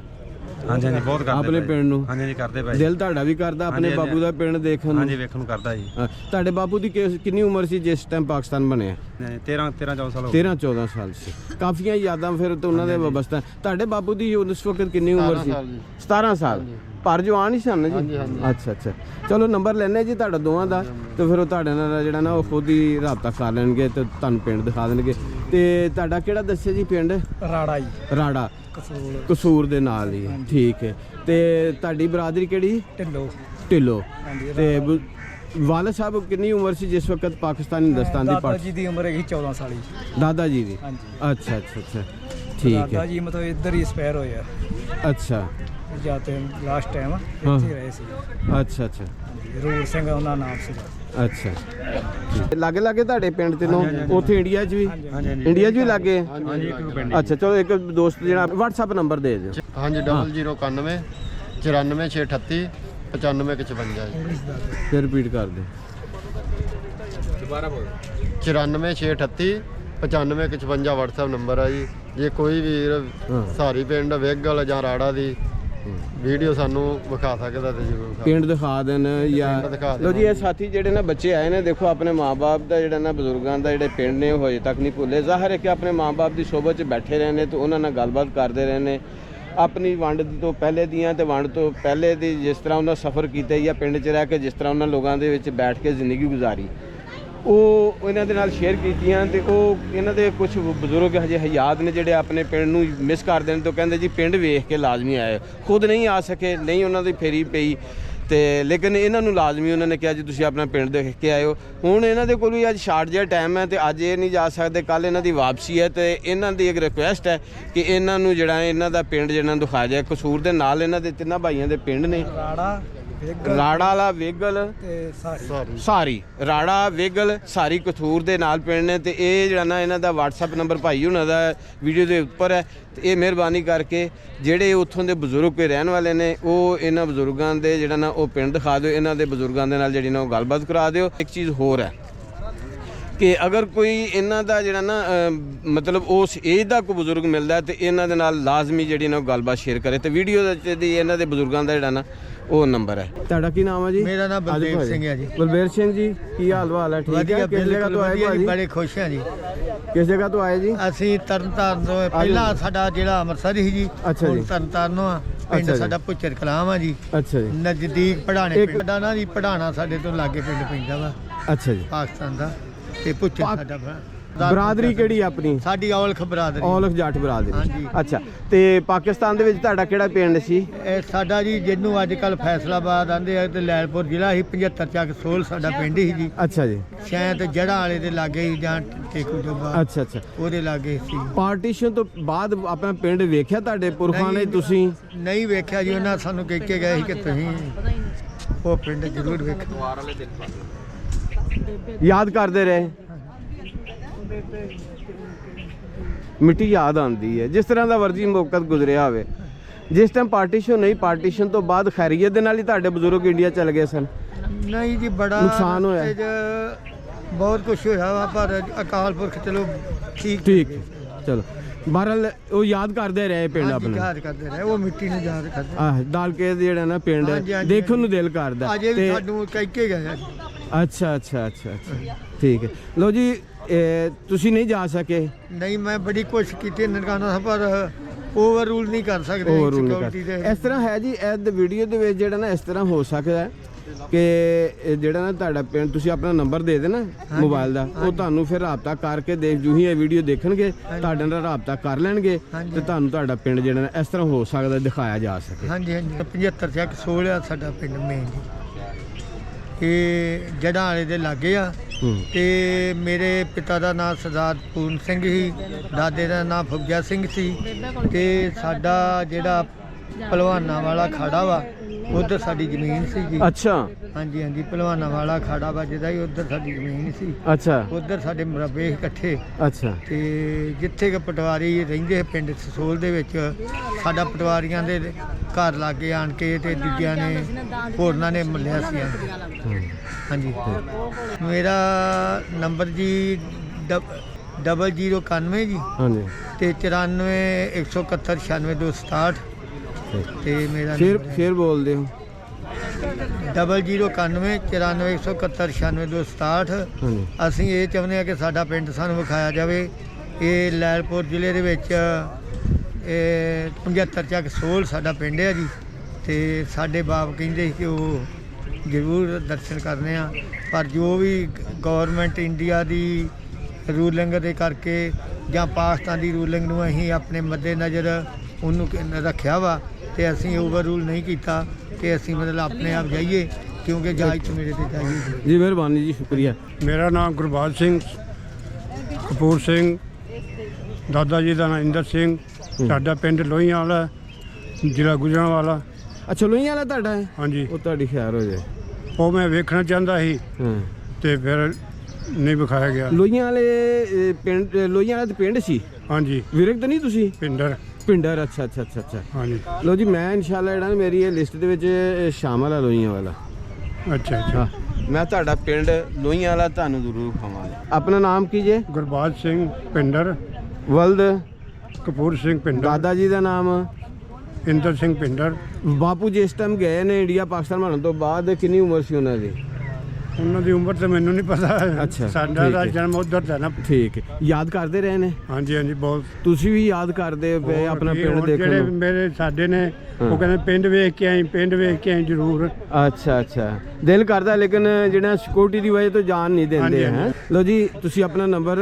ਹਾਂਜੀ ਬਹੁਤ ਕਰਦੇ ਆਪਣੇ ਪਿੰਡ ਨੂੰ? ਹਾਂਜੀ ਕਰਦੇ ਭਾਈ। ਦਿਲ ਤੁਹਾਡਾ ਵੀ ਕਰਦਾ ਆਪਣੇ ਹਾਂਜੀ, ਬਾਪੂ ਦਾ ਪਿੰਡ ਦੇਖਣ ਨੂੰ? ਹਾਂਜੀ ਵੇਖਣ ਨੂੰ ਕਰਦਾ ਜੀ। ਤੁਹਾਡੇ ਬਾਪੂ ਦੀ ਕਿੰਨੀ ਉਮਰ ਸੀ ਜਿਸ ਟਾਈਮ ਪਾਕਿਸਤਾਨ ਬਣਿਆ? 13 14 ਸਾਲ ਹੋ 13-14 ਸਾਲ ਸੀ। ਕਾਫੀਆਂ ਯਾਦਾਂ ਫਿਰ ਤੋਂ ਉਹਨਾਂ ਦੇ ਵਬਸਤਾ। ਤੁਹਾਡੇ ਬਾਪੂ ਦੀ ਉਸ ਵਕਤ ਕਿੰਨੀ ਉਮਰ ਸੀ? 17 ਸਾਲ। ਪਰ ਜਵਾਨ ਹੀ ਸਨ ਜੀ। ਅੱਛਾ। ਚਲੋ ਨੰਬਰ ਲੈਣੇ ਜੀ ਤੁਹਾਡਾ ਦੋਵਾਂ ਦਾ, ਤੇ ਫਿਰ ਉਹ ਤੁਹਾਡੇ ਨਾਲ ਜਿਹੜਾ ਨਾ ਉਹ ਖੁਦ ਹੀ ਰਾਬਤਾ ਕਰ ਲੈਣਗੇ ਤੇ ਤੁਹਾਨੂੰ ਪਿੰਡ ਦਿਖਾ ਦੇਣਗੇ। ਤੇ ਤੁਹਾਡਾ ਕਿਹੜਾ ਦੱਸਿਆ ਜੀ ਪਿੰਡ? ਰਾੜਾ ਜੀ। ਰਾੜਾ, ਕਸੂਰ, ਕਸੂਰ ਦੇ ਨਾਲ ਹੀ। ਠੀਕ ਹੈ। ਤੇ ਤੁਹਾਡੀ ਬਰਾਦਰੀ ਕਿਹੜੀ? ਢਿੱਲੋ। ਢਿੱਲੋਂ। ਹਾਂਜੀ। ਤੇ ਵਾਲਦ ਸਾਹਿਬ ਕਿੰਨੀ ਉਮਰ ਸੀ ਜਿਸ ਵਕਤ ਪਾਕਿਸਤਾਨ ਹਿੰਦੁਸਤਾਨ ਦੀ ਦਾਦਾ ਜੀ ਦੀ ਉਮਰ ਹੈਗੀ 14 ਸਾਲ ਹੀ। ਦਾਦਾ ਜੀ ਦੀ? ਹਾਂਜੀ। ਅੱਛਾ, ਠੀਕ ਦਾਦਾ ਹੈ। ਜੀ ਮਤਲਬ ਇੱਧਰ ਹੀ ਐਕਸਪਾਇਰ ਹੋਏ ਆ। ਅੱਛਾ, ਜਾਤੇ ਲਾਸਟ ਟਾਈਮ ਇੱਥੇ ਰਹੇ ਸੀ। ਅੱਛਾ। ਰੂਟ ਸਿੰਘ ਉਹਨਾਂ ਨਾਮ ਸੀ। ਅੱਛਾ, ਲਾਗੇ ਤੁਹਾਡੇ ਪਿੰਡ ਤੇ ਨੂੰ ਉੱਥੇ ਇੰਡੀਆ 'ਚ ਵੀ? ਇੰਡੀਆ 'ਚ ਵੀ ਲਾਗੇ? ਹਾਂਜੀ ਇੱਕ ਪਿੰਡ। ਅੱਛਾ, ਚਲੋ ਇੱਕ ਦੋਸਤ ਜਿਹੜਾ WhatsApp ਨੰਬਰ ਦੇ ਦਿਓ। ਹਾਂਜੀ 0091 94638 9555 ਜੀ। ਫਿਰ ਰਿਪੀਟ ਕਰ ਦਿਓ। 94638 9555 WhatsApp ਨੰਬਰ ਆ ਜੀ। ਜੇ ਕੋਈ ਵੀਰ ਸਾਰੀ ਪਿੰਡ ਵੇਗਲ ਜਾਂ ਰਾੜਾ ਦੀ ਵੀਡੀਓ ਸਾਨੂੰ ਵਿਖਾ ਸਕਦਾ ਤੇ ਜ਼ਰੂਰ ਪਿੰਡ ਦਿਖਾ ਦੇਣ ਜਾਂ ਪਿੰਡ ਦਿਖਾ ਲੋ ਜੀ। ਇਹ ਸਾਥੀ ਜਿਹੜੇ ਨਾ ਬੱਚੇ ਆਏ ਨੇ, ਦੇਖੋ ਆਪਣੇ ਮਾਂ-ਬਾਪ ਦਾ ਜਿਹੜਾ ਨਾ ਬਜ਼ੁਰਗਾਂ ਦਾ ਜਿਹੜੇ ਪਿੰਡ ਨੇ ਉਹ ਹਜੇ ਤੱਕ ਨਹੀਂ ਭੁੱਲੇ। ਜ਼ਾਹਰ ਹੈ ਕਿ ਆਪਣੇ ਮਾਂ-ਬਾਪ ਦੀ ਸੋਬਤ 'ਚ ਬੈਠੇ ਰਹੇ ਨੇ ਤੇ ਉਹਨਾਂ ਨਾਲ ਗੱਲਬਾਤ ਕਰਦੇ ਰਹੇ ਨੇ। ਆਪਣੀ ਵੰਡ ਤੋਂ ਪਹਿਲੇ ਦੀਆਂ ਤੇ ਵੰਡ ਤੋਂ ਪਹਿਲੇ ਦੀ ਜਿਸ ਤਰ੍ਹਾਂ ਉਹਨਾਂ ਸਫ਼ਰ ਕੀਤੇ ਜਾਂ ਪਿੰਡ 'ਚ ਰਹਿ ਕੇ ਜਿਸ ਤਰ੍ਹਾਂ ਉਹਨਾਂ ਲੋਕਾਂ ਦੇ ਵਿੱਚ ਬੈਠ ਕੇ ਜ਼ਿੰਦਗੀ ਗੁਜ਼ਾਰੀ, ਉਹ ਇਹਨਾਂ ਦੇ ਨਾਲ ਸ਼ੇਅਰ ਕੀਤੀਆਂ। ਤੇ ਉਹ ਇਹਨਾਂ ਦੇ ਕੁਝ ਬਜ਼ੁਰਗ ਹਜੇ ਹਯਾਤ ਨੇ ਜਿਹੜੇ ਆਪਣੇ ਪਿੰਡ ਨੂੰ ਮਿਸ ਕਰਦੇ ਨੇ। ਤੇ ਕਹਿੰਦੇ ਜੀ ਪਿੰਡ ਵੇਖ ਕੇ ਲਾਜ਼ਮੀ ਆਏ। ਖੁਦ ਨਹੀਂ ਆ ਸਕੇ, ਨਹੀਂ ਉਹਨਾਂ ਦੀ ਫੇਰੀ ਪਈ, ਤੇ ਲੇਕਿਨ ਇਹਨਾਂ ਨੂੰ ਲਾਜ਼ਮੀ ਉਹਨਾਂ ਨੇ ਕਿਹਾ ਜੀ ਤੁਸੀਂ ਆਪਣਾ ਪਿੰਡ ਦੇਖ ਕੇ ਆਇਓ। ਹੁਣ ਇਹਨਾਂ ਦੇ ਕੋਲ ਵੀ ਅੱਜ ਸ਼ਾਰਟ ਜਿਹਾ ਟਾਈਮ ਹੈ ਤੇ ਅੱਜ ਇਹ ਨਹੀਂ ਜਾ ਸਕਦੇ, ਕੱਲ ਇਹਨਾਂ ਦੀ ਵਾਪਸੀ ਹੈ। ਤੇ ਇਹਨਾਂ ਦੀ ਇੱਕ ਰਿਕੁਐਸਟ ਹੈ ਕਿ ਇਹਨਾਂ ਨੂੰ ਜਿਹੜਾ ਇਹਨਾਂ ਦਾ ਪਿੰਡ ਜਿਹੜਾ ਦਿਖਾਇਆ ਜਾਏ। ਕਸੂਰ ਦੇ ਨਾਲ ਇਹਨਾਂ ਦੇ 3 ਭਾਈਆਂ ਦੇ ਪਿੰਡ ਨੇ। ਰਾੜਾ, ਰਾੜਾ ਵਾਲਾ ਵੇਗਲ ਤੇ ਸਾਰੀ ਸਾਰੀ ਰਾੜਾ ਵੇਗਲ ਸਾਰੀ ਕਥੂਰ ਦੇ ਨਾਲ ਪਿੰਡ ਨੇ ਤੇ ਇਹ ਜਿਹੜਾ ਨਾ ਇਹਨਾਂ ਦਾ WhatsApp ਨੰਬਰ ਭਾਈ ਉਹਨਾਂ ਦਾ ਵੀਡੀਓ ਦੇ ਉੱਪਰ ਹੈ ਤੇ ਇਹ ਮਿਹਰਬਾਨੀ ਕਰਕੇ ਜਿਹੜੇ ਉੱਥੋਂ ਦੇ ਬਜ਼ੁਰਗ ਕੋਈ ਰਹਿਣ ਵਾਲੇ ਨੇ ਉਹ ਇਹਨਾਂ ਬਜ਼ੁਰਗਾਂ ਦੇ ਜਿਹੜਾ ਨਾ ਉਹ ਪਿੰਡ ਦਿਖਾ ਦਿਓ, ਇਹਨਾਂ ਦੇ ਬਜ਼ੁਰਗਾਂ ਦੇ ਨਾਲ ਜਿਹੜੀ ਨਾ ਉਹ ਗੱਲਬਾਤ ਕਰਾ ਦਿਓ। ਇੱਕ ਚੀਜ਼ ਹੋਰ ਹੈ ਕਿ ਅਗਰ ਕੋਈ ਇਹਨਾਂ ਦਾ ਜਿਹੜਾ ਨਾ ਮਤਲਬ ਉਸ ਏਜ ਦਾ ਕੋਈ ਬਜ਼ੁਰਗ ਮਿਲਦਾ ਤੇ ਇਹਨਾਂ ਦੇ ਨਾਲ ਲਾਜ਼ਮੀ ਜਿਹੜੀ ਨਾ ਉਹ ਗੱਲਬਾਤ ਸ਼ੇਅਰ ਕਰੇ ਤੇ ਵੀਡੀਓ ਦੀ ਇਹਨਾਂ ਦੇ ਬਜ਼ੁਰਗਾਂ ਦਾ ਜਿਹੜਾ ਨਾ ਉਹ ਨੰਬਰ ਹੈ। ਤੁਹਾਡਾ ਕੀ ਨਾਮ ਹੈ ਜੀ? ਮੇਰਾ ਨਾਮ ਬਲਦੇਵ ਸਿੰਘ ਹੈ ਜੀ। ਬਲਬੀਰ ਸਿੰਘ ਜੀ, ਕੀ ਹਾਲ ਹੈ? ਠੀਕ ਹੈ। ਕਿਸ ਜਗ੍ਹਾ ਤੋਂ ਆਏ ਜੀ? ਬੜੇ ਖੁਸ਼ ਹਾਂ ਜੀ। ਕਿਸ ਜਗ੍ਹਾ ਤੋਂ ਆਏ ਜੀ? ਅਸੀਂ ਤਰਨਤਾਰਨ ਤੋਂ, ਪਹਿਲਾਂ ਸਾਡਾ ਜਿਹੜਾ ਅੰਮ੍ਰਿਤਸਰ ਸੀ ਜੀ, ਅੱਛਾ ਜੀ। ਤਰਨਤਾਰਨ ਆ ਪਿੰਡ ਸਾਡਾ ਪੁੱਚਰ ਕਲਾਮ ਆ ਜੀ। ਅੱਛਾ ਜੀ। ਨਜ਼ਦੀਕ ਪੜਾਣੇ ਪਿੰਡ ਦਾ ਨਾ ਜੀ, ਪੜਾਣਾ ਸਾਡੇ ਤੋਂ ਲਾਗੇ ਪਿੰਡ ਪੈਂਦਾ ਵਾ ਅੱਛਾ ਜੀ। ਪਾਕਿਸਤਾਨ ਦਾ ਤੇ ਪੁੱਚਰ ਸਾਡਾ ਬਰਾਦਰੀ ਕਿਹੜੀ ਆਪਣੀ? ਸਾਡੀ ਔਲਖ ਬਰਾਦਰੀ। ਔਲਖ ਜੱਟ ਬਰਾਦਰੀ। ਹਾਂਜੀ। ਅੱਛਾ, ਤੇ ਪਾਕਿਸਤਾਨ ਦੇ ਵਿੱਚ ਤੁਹਾਡਾ ਕਿਹੜਾ ਪਿੰਡ ਸੀ? ਇਹ ਸਾਡਾ ਜੀ ਜਿਹਨੂੰ ਅੱਜ ਕੱਲ ਫੈਸਲਾਬਾਦ ਆਂਦੇ ਆ ਤੇ ਲੈਲਪੁਰ ਜ਼ਿਲ੍ਹਾ ਸੀ, 75 ਚੱਕ ਸੋਲ ਸਾਡਾ ਪਿੰਡ ਸੀ ਜੀ। ਅੱਛਾ ਜੀ। ਸ਼ਾਇਦ ਜੜ੍ਹਾਂ ਵਾਲੇ ਦੇ ਲਾਗੇ ਹੀ ਜਾਂ ਟੇਕੂ ਜੋਬਾ ਅੱਛਾ ਅੱਛਾ। ਉਹਦੇ ਲਾਗੇ ਸੀ। ਪਾਰਟੀਸ਼ਨ ਤੋਂ ਬਾਅਦ ਆਪਣਾ ਪਿੰਡ ਵੇਖਿਆ ਤੁਹਾਡੇ ਪੁਰਖਾਂ ਨੇ? ਤੁਸੀਂ ਨਹੀਂ ਵੇਖਿਆ ਜੀ, ਉਹਨਾਂ ਸਾਨੂੰ ਕਹਿ ਕੇ ਗਏ ਸੀ ਕਿ ਤੁਸੀਂ ਉਹ ਪਿੰਡ ਜ਼ਰੂਰ ਵੇਖੋ। ਯਾਦ ਕਰਦੇ ਰਹੇ? ਮਿੱਟੀ ਯਾਦ ਆਉਂਦੀ ਹੈ ਜਿਸ ਤਰ੍ਹਾਂ ਦਾ ਵਰਜੀ ਮੌਕਾ ਗੁਜ਼ਰਿਆ ਹੋਵੇ। ਜਿਸ ਟਾਈਮ ਪਾਰਟੀਸ਼ਨ ਨਹੀਂ, ਪਾਰਟੀਸ਼ਨ ਤੋਂ ਬਾਅਦ ਖੈਰੀਅਤ ਦੇ ਨਾਲ ਹੀ ਤੁਹਾਡੇ ਬਜ਼ੁਰਗ ਇੰਡੀਆ ਚਲੇ ਗਏ ਸਨ? ਨਹੀਂ ਜੀ, ਬੜਾ ਨੁਕਸਾਨ ਹੋਇਆ। ਰਸਤੇ 'ਚ ਬਹੁਤ ਕੁਝ ਹੋਇਆ ਵਾ, ਪਰ ਅਕਾਲ ਪੁਰਖ ਚਲੋ ਠੀਕ ਚਲੋ ਬਹਰਹਾਲ ਉਹ ਯਾਦ ਕਰਦੇ ਰਹੇ ਪਿੰਡ ਆਪਣਾ। ਯਾਦ ਕਰਦੇ ਰਹੇ, ਉਹ ਮਿੱਟੀ ਨੂੰ ਯਾਦ ਕਰਦੇ। ਆਹ ਦਾਲਕੇ ਜਿਹੜਾ ਨਾ ਪਿੰਡ ਹਾਂਜੀ, ਹਾਂਜੀ, ਦੇਖਣ ਨੂੰ ਦਿਲ ਕਰਦਾ। ਅਜੇ ਵੀ ਸਾਨੂੰ ਕਹਿ ਕੇ ਗਏ। ਅੱਛਾ ਅੱਛਾ ਅੱਛਾ ਅੱਛਾ, ਠੀਕ ਹੈ। ਲਓ ਜੀ, ਤੁਸੀਂ ਨਹੀਂ ਜਾ ਸਕੇ? ਨਹੀਂ, ਮੈਂ ਬੜੀ ਕੋਸ਼ਿਸ਼ ਕੀਤੀ ਨਨਕਾਣਾ, ਪਰ ਓਵਰ ਰੂਲ ਨਹੀਂ ਕਰ ਸਕਦੇ ਸਿਕਿਉਰਿਟੀ ਦੇ। ਇਸ ਤਰ੍ਹਾਂ ਹੈ ਜੀ, ਇਹ ਵੀਡੀਓ ਦੇ ਵਿੱਚ ਜਿਹੜਾ ਨਾ ਇਸ ਤਰ੍ਹਾਂ ਹੋ ਸਕਦਾ ਹੈ ਕਿ ਜਿਹੜਾ ਨਾ ਤੁਹਾਡਾ ਪਿੰਡ, ਤੁਸੀਂ ਆਪਣਾ ਨੰਬਰ ਦੇ ਦੇਣਾ ਮੋਬਾਈਲ ਦਾ, ਉਹ ਤੁਹਾਨੂੰ ਫਿਰ ਰਾਬਤਾ ਕਰਕੇ ਜੂ ਹੀ ਇਹ ਵੀਡੀਓ ਦੇਖਣਗੇ ਤੁਹਾਡੇ ਨਾਲ ਰਾਬਤਾ ਕਰ ਲੈਣਗੇ ਤੇ ਤੁਹਾਨੂੰ ਤੁਹਾਡਾ ਪਿੰਡ ਜਿਹੜਾ ਨਾ ਇਸ ਤਰ੍ਹਾਂ ਹੋ ਸਕਦਾ ਦਿਖਾਇਆ ਜਾ ਸਕੇ। ਹਾਂਜੀ ਹਾਂਜੀ। 75 ਚੱਕ ਸੋਲ ਆ ਸਾਡਾ ਪਿੰਡ ਮੇਨ ਜੀ। ਇਹ ਜੜ੍ਹਾਂ ਵਾਲੇ ਦੇ ਲਾਗੇ ਆ ਤੇ ਮੇਰੇ ਪਿਤਾ ਦਾ ਨਾਮ ਸਰਦਾਰ ਪੂਰਨ ਸਿੰਘ ਸੀ, ਦਾਦੇ ਦਾ ਨਾਮ ਫੁੱਗਿਆ ਸਿੰਘ ਸੀ ਤੇ ਸਾਡਾ ਜਿਹੜਾ ਪਹਿਲਵਾਨਾਂ ਵਾਲਾ ਖਾੜਾ ਵਾ ਉਧਰ ਸਾਡੀ ਜ਼ਮੀਨ ਸੀ ਜੀ। ਅੱਛਾ। ਹਾਂਜੀ ਹਾਂਜੀ, ਪਹਿਲਵਾਨਾਂ ਵਾਲਾ ਖਾੜਾ ਵੱਜਦਾ ਹੀ ਉਧਰ ਸਾਡੀ ਜ਼ਮੀਨ ਸੀ। ਅੱਛਾ। ਉਧਰ ਸਾਡੇ ਮੁਰੱਬੇ ਇਕੱਠੇ। ਅੱਛਾ। ਤੇ ਜਿੱਥੇ ਕਿ ਪਟਵਾਰੀ ਰਹਿੰਦੇ ਪਿੰਡ ਸਸੋਲ ਦੇ ਵਿੱਚ, ਸਾਡਾ ਪਟਵਾਰੀਆਂ ਦੇ ਘਰ ਲਾਗੇ ਆਣ ਕੇ ਤੇ ਦੂਜਿਆਂ ਨੇ ਹੋਰਨਾਂ ਨੇ ਮੱਲਿਆ ਸੀ। ਹਾਂਜੀ। ਮੇਰਾ ਨੰਬਰ ਜੀ 0091 ਜੀ। ਹਾਂਜੀ। ਤੇ 94 171 96 267 ਤੇ ਮੇਰਾ ਫਿਰ ਬੋਲਦੇ ਹੋ 0091 94 171 96 267। ਅਸੀਂ ਇਹ ਚਾਹੁੰਦੇ ਹਾਂ ਕਿ ਸਾਡਾ ਪਿੰਡ ਸਾਨੂੰ ਵਿਖਾਇਆ ਜਾਵੇ। ਇਹ ਲੈਲਪੁਰ ਜ਼ਿਲ੍ਹੇ ਦੇ ਵਿੱਚ 75 ਚੱਕ ਸੋਲ ਸਾਡਾ ਪਿੰਡ ਹੈ ਜੀ। ਤੇ ਸਾਡੇ ਬਾਪ ਕਹਿੰਦੇ ਕਿ ਉਹ ਜ਼ਰੂਰ ਦਰਸ਼ਨ ਕਰਨੇ ਆ, ਪਰ ਜੋ ਵੀ ਗੌਰਮੈਂਟ ਇੰਡੀਆ ਦੀ ਰੂਲਿੰਗ ਦੇ ਕਰਕੇ ਜਾਂ ਪਾਕਿਸਤਾਨ ਦੀ ਰੂਲਿੰਗ ਨੂੰ ਅਸੀਂ ਆਪਣੇ ਮੱਦੇ ਨਜ਼ਰ ਉਹਨੂੰ ਰੱਖਿਆ ਵਾ ਤੇ ਅਸੀਂ ਓਵਰ ਰੂਲ ਨਹੀਂ ਕੀਤਾ ਕਿ ਅਸੀਂ ਮਤਲਬ ਆਪਣੇ ਆਪ ਜਾਈਏ, ਕਿਉਂਕਿ ਇਜਾਜ਼ਤ ਮੇਰੇ ਤੇ ਚਾਹੀਏ ਜੀ। ਮਿਹਰਬਾਨੀ ਜੀ, ਸ਼ੁਕਰੀਆ। ਮੇਰਾ ਨਾਮ ਗੁਰਬਾਜ ਸਿੰਘ, ਕਪੂਰ ਸਿੰਘ, ਦਾਦਾ ਜੀ ਦਾ ਨਾਮ ਇੰਦਰ ਸਿੰਘ, ਸਾਡਾ ਪਿੰਡ ਲੋਹੀਆਂ ਵਾਲਾ, ਜ਼ਿਲ੍ਹਾ ਗੁਜਰਾਂਵਾਲਾ। ਅੱਛਾ, ਲੋਹੀਆਂ ਵਾਲਾ ਤੁਹਾਡਾ ਹੈ? ਹਾਂਜੀ। ਉਹ ਤੁਹਾਡੀ ਖੈਰ ਹੋ ਜਾਏ। ਉਹ ਮੈਂ ਵੇਖਣਾ ਚਾਹੁੰਦਾ ਸੀ ਤੇ ਫਿਰ ਨਹੀਂ ਵਿਖਾਇਆ ਗਿਆ। ਲੋਹੀਆਂ ਵਾਲੇ ਪਿੰਡ, ਲੋਹੀਆਂ ਵਾਲਾ ਪਿੰਡ ਸੀ? ਹਾਂਜੀ। ਵਿਰਕ ਤਾਂ ਨਹੀਂ ਤੁਸੀਂ? ਪਿੰਡਰ। ਅੱਛਾ ਅੱਛਾ ਅੱਛਾ ਅੱਛਾ। ਹਾਂਜੀ। ਲੋ ਜੀ, ਮੈਂ ਇਨਸ਼ਾਅੱਲਾ ਜਿਹੜਾ ਮੇਰੀ ਇਹ ਲਿਸਟ ਦੇ ਵਿੱਚ ਸ਼ਾਮਲ ਹੈ ਲੋਹੀਆਂ ਵਾਲਾ। ਅੱਛਾ ਅੱਛਾ। ਮੈਂ ਤੁਹਾਡਾ ਪਿੰਡ ਲੋਹੀਆਂ ਵਾਲਾ ਤੁਹਾਨੂੰ ਜ਼ਰੂਰ ਖਾਵਾਂਗਾ। ਆਪਣਾ ਨਾਮ ਕੀ ਜੇ? ਗੁਰਬਾਜ ਸਿੰਘ ਪਿੰਡਰ। ਵਲਦ? ਕਪੂਰ ਸਿੰਘ ਪਿੰਡਰ। ਦਾਦਾ ਜੀ ਦਾ ਨਾਮ? ਇੰਦਰ ਸਿੰਘ ਪਿੰਡਰ। ਬਾਪੂ ਜਿਸ ਟਾਈਮ ਗਏ ਨੇ ਇੰਡੀਆ ਪਾਕਿਸਤਾਨ ਬਣਨ ਤੋਂ ਬਾਅਦ ਕਿੰਨੀ ਉਮਰ ਸੀ ਉਹਨਾਂ ਦੀ? ਉਹਨਾਂ ਦੀ ਉਮਰ ਤਾਂ ਮੈਨੂੰ ਨਹੀਂ ਪਤਾ। ਅੱਛਾ। ਸਾਡਾ ਦਾ ਜਨਮ ਉੱਧਰ ਦਾ ਨਾ। ਠੀਕ ਹੈ। ਯਾਦ ਕਰਦੇ ਰਹੇ ਨੇ? ਹਾਂਜੀ ਹਾਂਜੀ, ਬਹੁਤ। ਤੁਸੀਂ ਵੀ ਯਾਦ ਕਰਦੇ ਪਏ ਆਪਣਾ ਪਿੰਡ ਦੇਖਣ ਜਿਹੜੇ ਨੂੰ? ਮੇਰੇ ਸਾਡੇ ਨੇ ਉਹ ਕਹਿੰਦੇ ਪਿੰਡ ਵੇਖ ਕੇ ਆਈ ਜ਼ਰੂਰ। ਅੱਛਾ ਅੱਛਾ, ਦਿਲ ਕਰਦਾ ਲੇਕਿਨ ਜਿਹੜਾ ਸਿਕਿਉਰਿਟੀ ਦੀ ਵਜ੍ਹਾ ਤੋਂ ਜਾਣ ਨਹੀਂ ਦਿੰਦੇ ਹੈ। ਲੋ ਜੀ, ਤੁਸੀਂ ਆਪਣਾ ਨੰਬਰ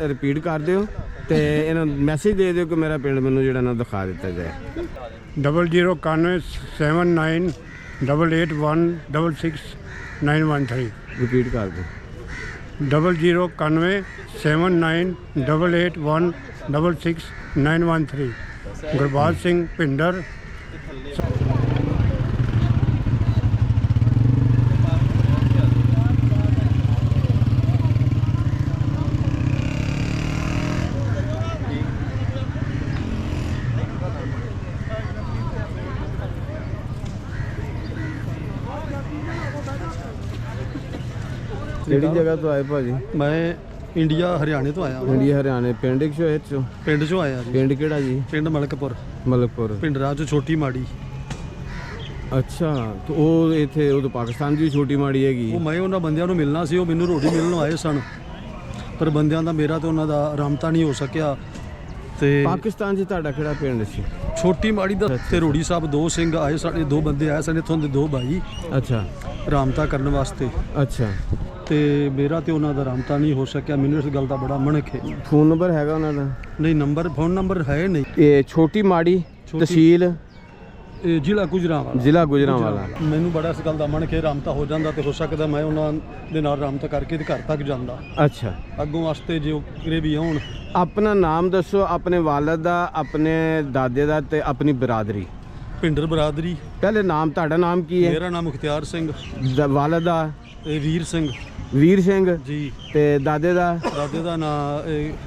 ਰਿਪੀਟ ਕਰ ਦਿਓ ਤੇ ਇਹਨਾਂ ਮੈਸੇਜ ਦੇ ਦਿਓ ਕਿ ਮੇਰਾ ਪਿੰਡ ਮੈਨੂੰ ਜਿਹੜਾ ਨਾ ਦਿਖਾ ਦਿੱਤਾ ਜਾਏ। 0091 79 881 66 913। ਰਿਪੀਟ ਕਰ ਦਿਓ। 0091 79 881 66 913। ਗੁਰਬਾਜ ਸਿੰਘ ਪਿੰਡਰ। ਕਿਹੜੀ ਜਗ੍ਹਾ ਤੋਂ ਆਏ ਭਾਜੀ? ਮੈਂ ਇੰਡੀਆ ਹਰਿਆਣੇ ਤੋਂ ਆਇਆ ਹਾਂ। ਇੰਡੀਆ ਹਰਿਆਣੇ ਪਿੰਡ ਕਿਸ਼ੋ ਇਹ ਚੋਂ? ਪਿੰਡ 'ਚੋਂ ਆਇਆ ਜੀ। ਪਿੰਡ ਕਿਹੜਾ ਜੀ? ਪਿੰਡ ਮਲਕਪੁਰ, ਮਲਕਪੁਰ। ਪਿੰਡ ਰਾਜ ਛੋਟੀ ਮਾੜੀ। ਅੱਛਾ, ਤੇ ਉਹ ਇੱਥੇ ਉਹ ਤਾਂ ਪਾਕਿਸਤਾਨ ਦੀ ਛੋਟੀ ਮਾੜੀ ਹੈਗੀ। ਉਹ ਮੈਂ ਉਹਨਾਂ ਬੰਦਿਆਂ ਨੂੰ ਮਿਲਣਾ ਸੀ, ਉਹ ਮੈਨੂੰ ਰੋਟੀ ਮਿਲਣ ਆਏ ਸਨ, ਪਰ ਬੰਦਿਆਂ ਦਾ ਮੇਰਾ ਤੇ ਉਹਨਾਂ ਦਾ ਰਾਮਤਾ ਨਹੀਂ ਹੋ ਸਕਿਆ। ਤੇ ਪਾਕਿਸਤਾਨ 'ਚ ਤੁਹਾਡਾ ਕਿਹੜਾ ਪਿੰਡ ਸੀ? ਛੋਟੀ ਮਾੜੀ ਦਾ ਤੇ ਰੋੜੀ ਸਾਹਿਬ ਦੋ ਸਿੰਘ ਆਏ, ਸਾਡੇ ਦੋ ਬੰਦੇ ਆਏ ਸਨ ਇੱਥੋਂ ਦੇ, ਦੋ ਭਾਈ ਅੱਛਾ ਰਾਮਤਾ ਕਰਨ ਵਾਸਤੇ। ਅੱਛਾ, ਤੇ ਮੇਰਾ ਤੇ ਉਹਨਾਂ ਦਾ ਰਾਮਤਾ ਨਹੀਂ ਹੋ ਸਕਿਆ। ਮੈਨੂੰ ਇਸ ਗੱਲ ਦਾ ਬੜਾ ਮਣਕ ਹੈ। ਫੋਨ ਨੰਬਰ ਹੈਗਾ ਉਹਨਾਂ ਦਾ? ਨਹੀਂ, ਫੋਨ ਨੰਬਰ ਹੈ ਨਹੀਂ। ਇਹ ਛੋਟੀ ਮਾੜੀ ਤਹਿਸੀਲ ਇਹ ਜ਼ਿਲ੍ਹਾ ਗੁਜਰਾਂਵਾਲਾ। ਜ਼ਿਲ੍ਹਾ ਗੁਜਰਾਂਵਾਲਾ। ਮੈਨੂੰ ਬੜਾ ਇਸ ਗੱਲ ਦਾ ਮਣ ਕਿ ਰਾਮਤਾ ਹੋ ਜਾਂਦਾ ਤੇ ਹੋ ਸਕਦਾ ਮੈਂ ਉਹਨਾਂ ਦੇ ਨਾਲ ਰਾਮਤਾ ਕਰਕੇ ਤੇ ਘਰ ਤੱਕ ਜਾਂਦਾ। ਅੱਛਾ, ਅੱਗੋਂ ਵਾਸਤੇ ਜੇ ਉਹ ਕਿਰੇ ਵੀ ਆਉਣ। ਆਪਣਾ ਨਾਮ ਦੱਸੋ, ਆਪਣੇ ਵਾਲਦ ਦਾ, ਆਪਣੇ ਦਾਦੇ ਦਾ ਤੇ ਆਪਣੀ ਬਰਾਦਰੀ। ਭਿੰਡਰ ਬਰਾਦਰੀ। ਪਹਿਲੇ ਨਾਮ ਤੁਹਾਡਾ ਨਾਮ ਕੀ ਹੈ? ਮੇਰਾ ਨਾਮ ਮੁਖਤਿਆਰ ਸਿੰਘ। ਵਾਲਦ ਦਾ? ਇਹ ਵੀਰ ਸਿੰਘ। ਵੀਰ ਸਿੰਘ ਜੀ। ਤੇ ਦਾਦੇ ਦਾ? ਦਾਦੇ ਦਾ ਨਾਮ